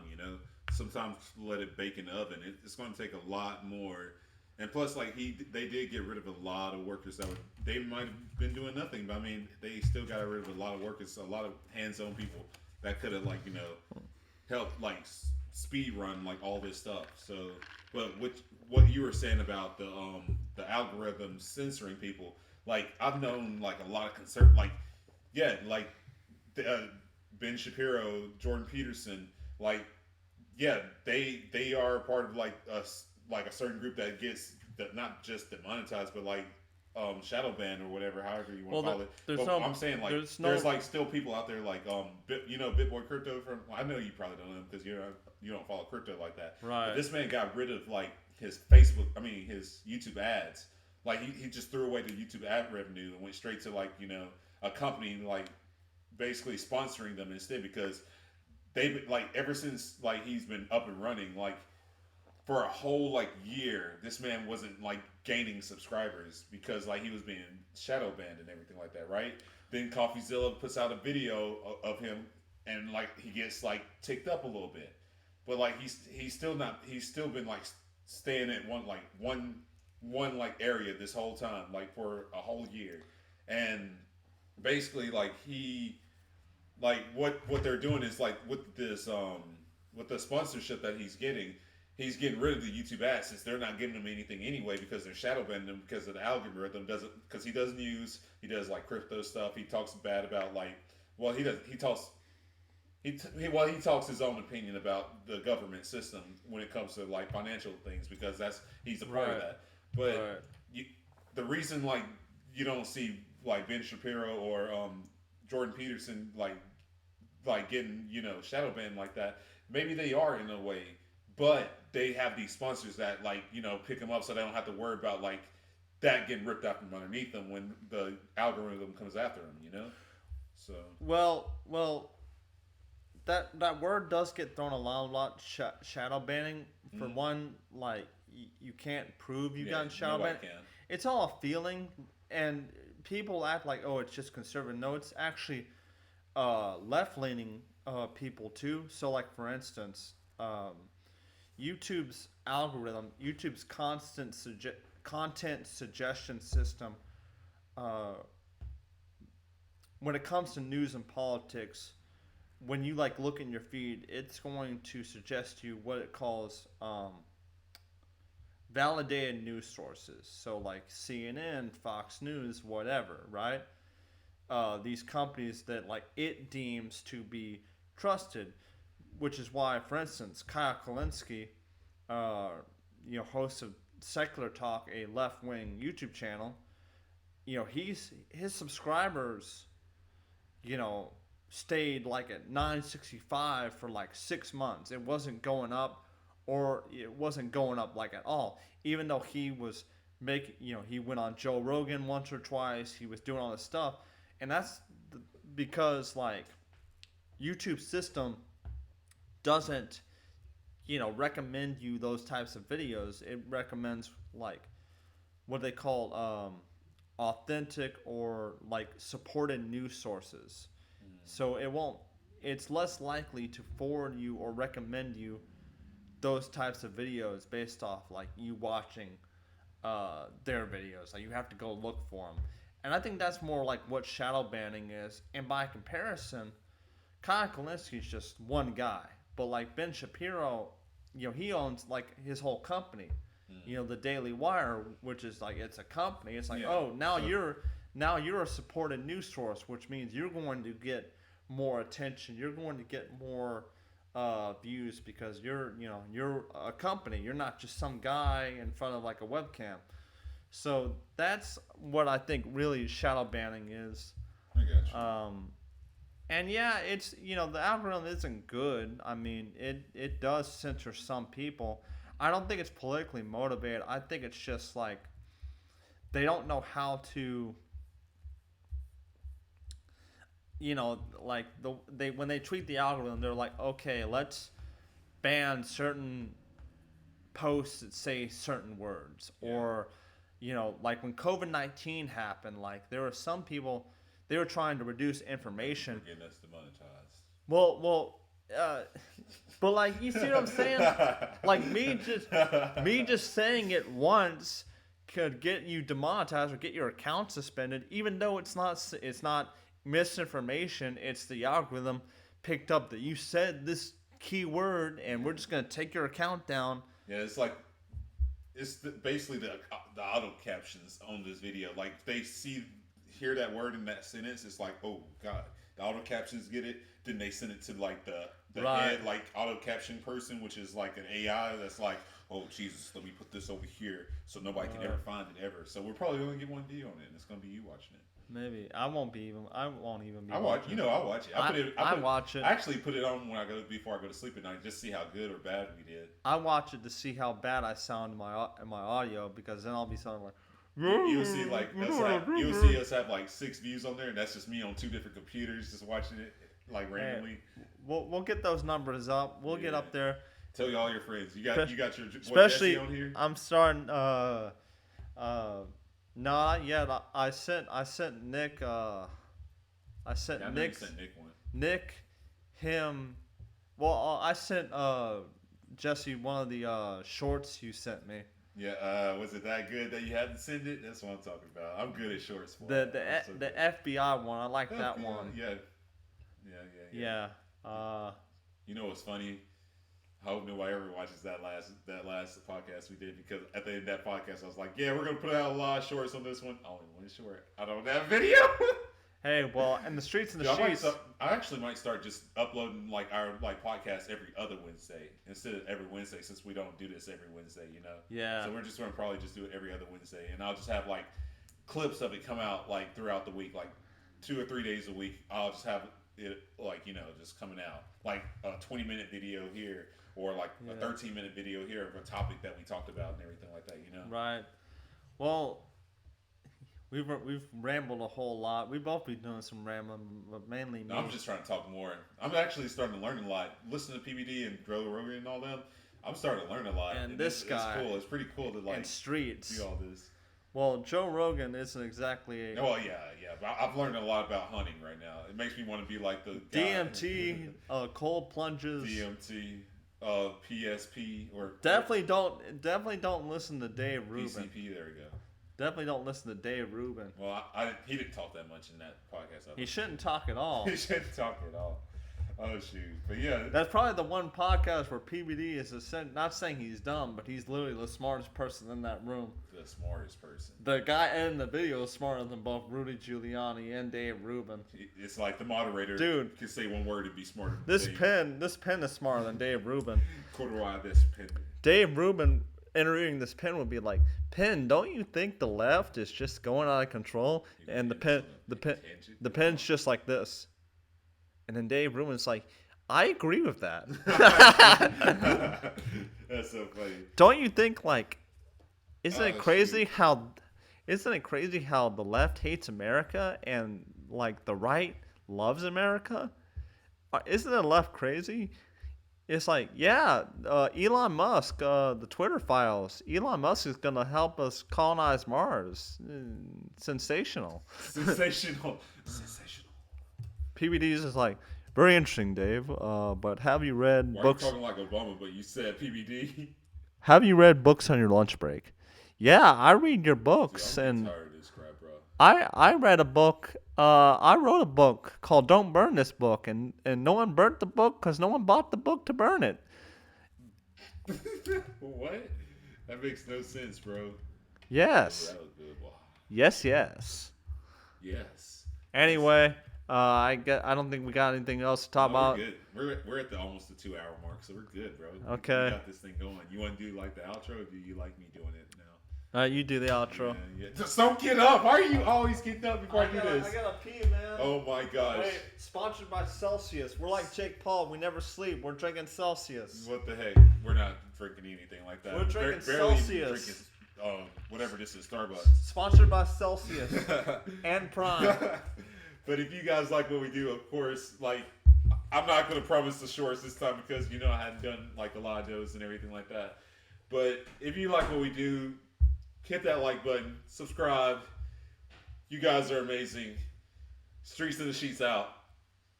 Sometimes let it bake in the oven. It's going to take a lot more. And plus, like they did get rid of a lot of workers that they might have been doing nothing, but I mean, they still got rid of a lot of workers, a lot of hands-on people that could have helped speed run like all this stuff. So, but what you were saying about the algorithm censoring people, like I've known like a lot of yeah, like uh, Ben Shapiro, Jordan Peterson, like yeah, they are part of like a certain group that gets that not just demonetized, but like shadow ban or whatever, however you want to call it. But I'm saying like there's like still people out there like Bitboy Crypto from I know you probably don't know him because you don't follow crypto like that. right. But this man got rid of like his his YouTube ads. Like he just threw away the YouTube ad revenue and went straight to like a company like basically sponsoring them instead because they've like ever since like he's been up and running like for a whole like year this man wasn't like gaining subscribers because like he was being shadow banned and everything like that, right? Then CoffeeZilla puts out a video of him and like he gets like ticked up a little bit, but like he's still been like staying at one like area this whole time like for a whole year. And basically like he like what they're doing is like with the sponsorship that he's getting rid of the YouTube ads since they're not giving him anything anyway because they're shadow banning him because of the algorithm doesn't because he does like crypto stuff. He talks bad about like well he talks he talks his own opinion about the government system when it comes to like financial things because he's a part of that. But you, the reason like you don't see like Ben Shapiro or Jordan Peterson like getting shadow banned like that. Maybe they are in a way, but they have these sponsors that like pick them up so they don't have to worry about like that getting ripped out from underneath them when the algorithm comes after them. So well, that word does get thrown a lot. Shadow banning for one, like you can't prove you got shadow banned. It's all a feeling, and people act like it's just conservative. No, it's actually left leaning people too. So like for instance, YouTube's algorithm, YouTube's content suggestion system, uh, when it comes to news and politics, when you like look in your feed, it's going to suggest to you what it calls validated news sources. So like CNN, Fox News, whatever, right? These companies that like it deems to be trusted, which is why, for instance, Kyle Kalinske, host of Secular Talk, a left-wing YouTube channel, his subscribers, stayed like at 965 for like 6 months. It wasn't going up, or it wasn't going up like at all. Even though he was he went on Joe Rogan once or twice. He was doing all this stuff, and that's because like YouTube system doesn't recommend you those types of videos. It recommends like what they call authentic or like supported news sources. So it's less likely to forward you or recommend you those types of videos based off like you watching their videos. Like you have to go look for them. And I think that's more like what shadow banning is. And by comparison, Kyle Kalinske is just one guy. But like Ben Shapiro, he owns like his whole company. The Daily Wire, which is like it's a company. It's like now you're a supported news source, which means you're going to get more attention. You're going to get more views because you're a company. You're not just some guy in front of like a webcam. So that's what I think really shadow banning is. I got you. And yeah, it's the algorithm isn't good. I mean, it does censor some people. I don't think it's politically motivated. I think it's just like they don't know how to, like they when they tweak the algorithm, they're like, okay, let's ban certain posts that say certain words, or like when COVID-19 happened, like there were some people they were trying to reduce information. Getting us demonetized. Well, but like you see what I'm saying? Like me just saying it once could get you demonetized or get your account suspended, even though it's not misinformation. It's the algorithm picked up that you said this keyword, and we're just gonna take your account down. Yeah, it's like basically the auto captions on this video. Like they hear that word in that sentence, it's like, oh god, the auto captions get it. Then they send it to like the head like auto caption person, which is like an AI that's like, oh Jesus, let me put this over here so nobody can ever find it ever. So we're probably gonna get one view on it, and it's gonna be you watching it. Maybe I won't even be. I watch. I'll watch it. I watch it. I actually put it on before I go to sleep at night, just to see how good or bad we did. I watch it to see how bad I sound in my audio, because then I'll be sounding like. You'll see you'll see us have like 6 views on there, and that's just me on 2 different computers just watching it like randomly. Hey, we'll get those numbers up. We'll get up there. Tell all your friends. You got your especially on here. I'm starting. No, not yet. I sent Nick. I sent Nick. Nick, him. Well, I sent Jesse one of the shorts you sent me. Yeah, was it that good that you had to send it? That's what I'm talking about. I'm good at shorts. The FBI one. I like that one. Yeah. You know what's funny? I hope nobody ever watches that last podcast we did, because at the end of that podcast I was like, yeah, we're gonna put out a lot of shorts on this one. Only one short. I don't have video. Hey, well, in the streets and the streets. I actually might start just uploading like our podcast every other Wednesday instead of every Wednesday, since we don't do this every Wednesday, Yeah. So we're just gonna probably just do it every other Wednesday, and I'll just have like clips of it come out like throughout the week, like 2 or 3 days a week. I'll just have it like just coming out like a 20-minute video here, or like a 13-minute video here of a topic that we talked about and everything like that. Right. Well. We've rambled a whole lot. We've both been doing some rambling, but mainly me. No, I'm just trying to talk more. I'm actually starting to learn a lot. Listening to PBD and Joe Rogan and all them, I'm starting to learn a lot. And this guy. It's cool. It's pretty cool to like and streets. do all this. Well, Joe Rogan isn't exactly. Oh yeah. I've learned a lot about hunting right now. It makes me want to be like the guy. DMT, cold plunges. DMT, PSP, or definitely don't listen to Dave Rubin. PCP. There we go. Definitely don't listen to Dave Rubin. Well, he didn't talk that much in that podcast. He shouldn't talk at all. He shouldn't talk at all. Oh shoot! But yeah, that's probably the one podcast where PBD is not saying he's dumb, but he's literally the smartest person in that room. The smartest person. The guy in the video is smarter than both Rudy Giuliani and Dave Rubin. It's like the moderator, dude, can say one word and be smarter. This pen is smarter than Dave Rubin. Corduroy this pen. Dave Rubin interviewing this pen would be like, Penn, don't you think the left is just going out of control? And the pen's just like this. And then Dave Rubin's like, I agree with that. That's so funny. Don't you think, like, isn't it crazy how the left hates America and like the right loves America? Isn't the left crazy? It's like, yeah, Elon Musk, the Twitter files. Elon Musk is going to help us colonize Mars. Sensational. Sensational. PBD's is like, very interesting, Dave. But have you read books? Why are you talking like Obama, but you said PBD? Have you read books on your lunch break? Yeah, I read your books. Dude, I'm and tired of this crap, bro. I read a book. I wrote a book called "Don't Burn This Book," and no one burnt the book because no one bought the book to burn it. What? That makes no sense, bro. Yes. Oh, that was good. Wow. Yes. Yes. Anyway, I don't think we got anything else to talk No, about. we're good. We're at the almost the 2 hour mark, so we're good, bro. Okay. We got this thing going. You want to do like the outro, or do you like me doing it now? All right, you do the outro. Yeah. Just don't get up. Why are you always getting up before I do this? I gotta pee, man. Oh my gosh. Wait, sponsored by Celsius. We're like Jake Paul. We never sleep. We're drinking Celsius. What the heck? We're not drinking anything like that. We're drinking barely Celsius. Drinking, whatever this is, Starbucks. Sponsored by Celsius and Prime. But if you guys like what we do, of course, like, I'm not going to promise the shorts this time because, you know, I hadn't done like a lot of those and everything like that. But if you like what we do, hit that like button, subscribe. You guys are amazing. Streets of the Sheets out.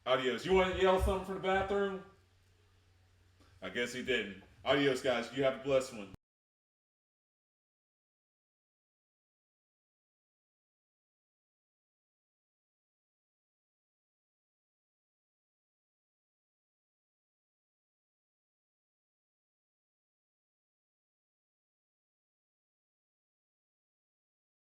Adios. You want to yell something from the bathroom? I guess he didn't. Adios, guys. You have a blessed one.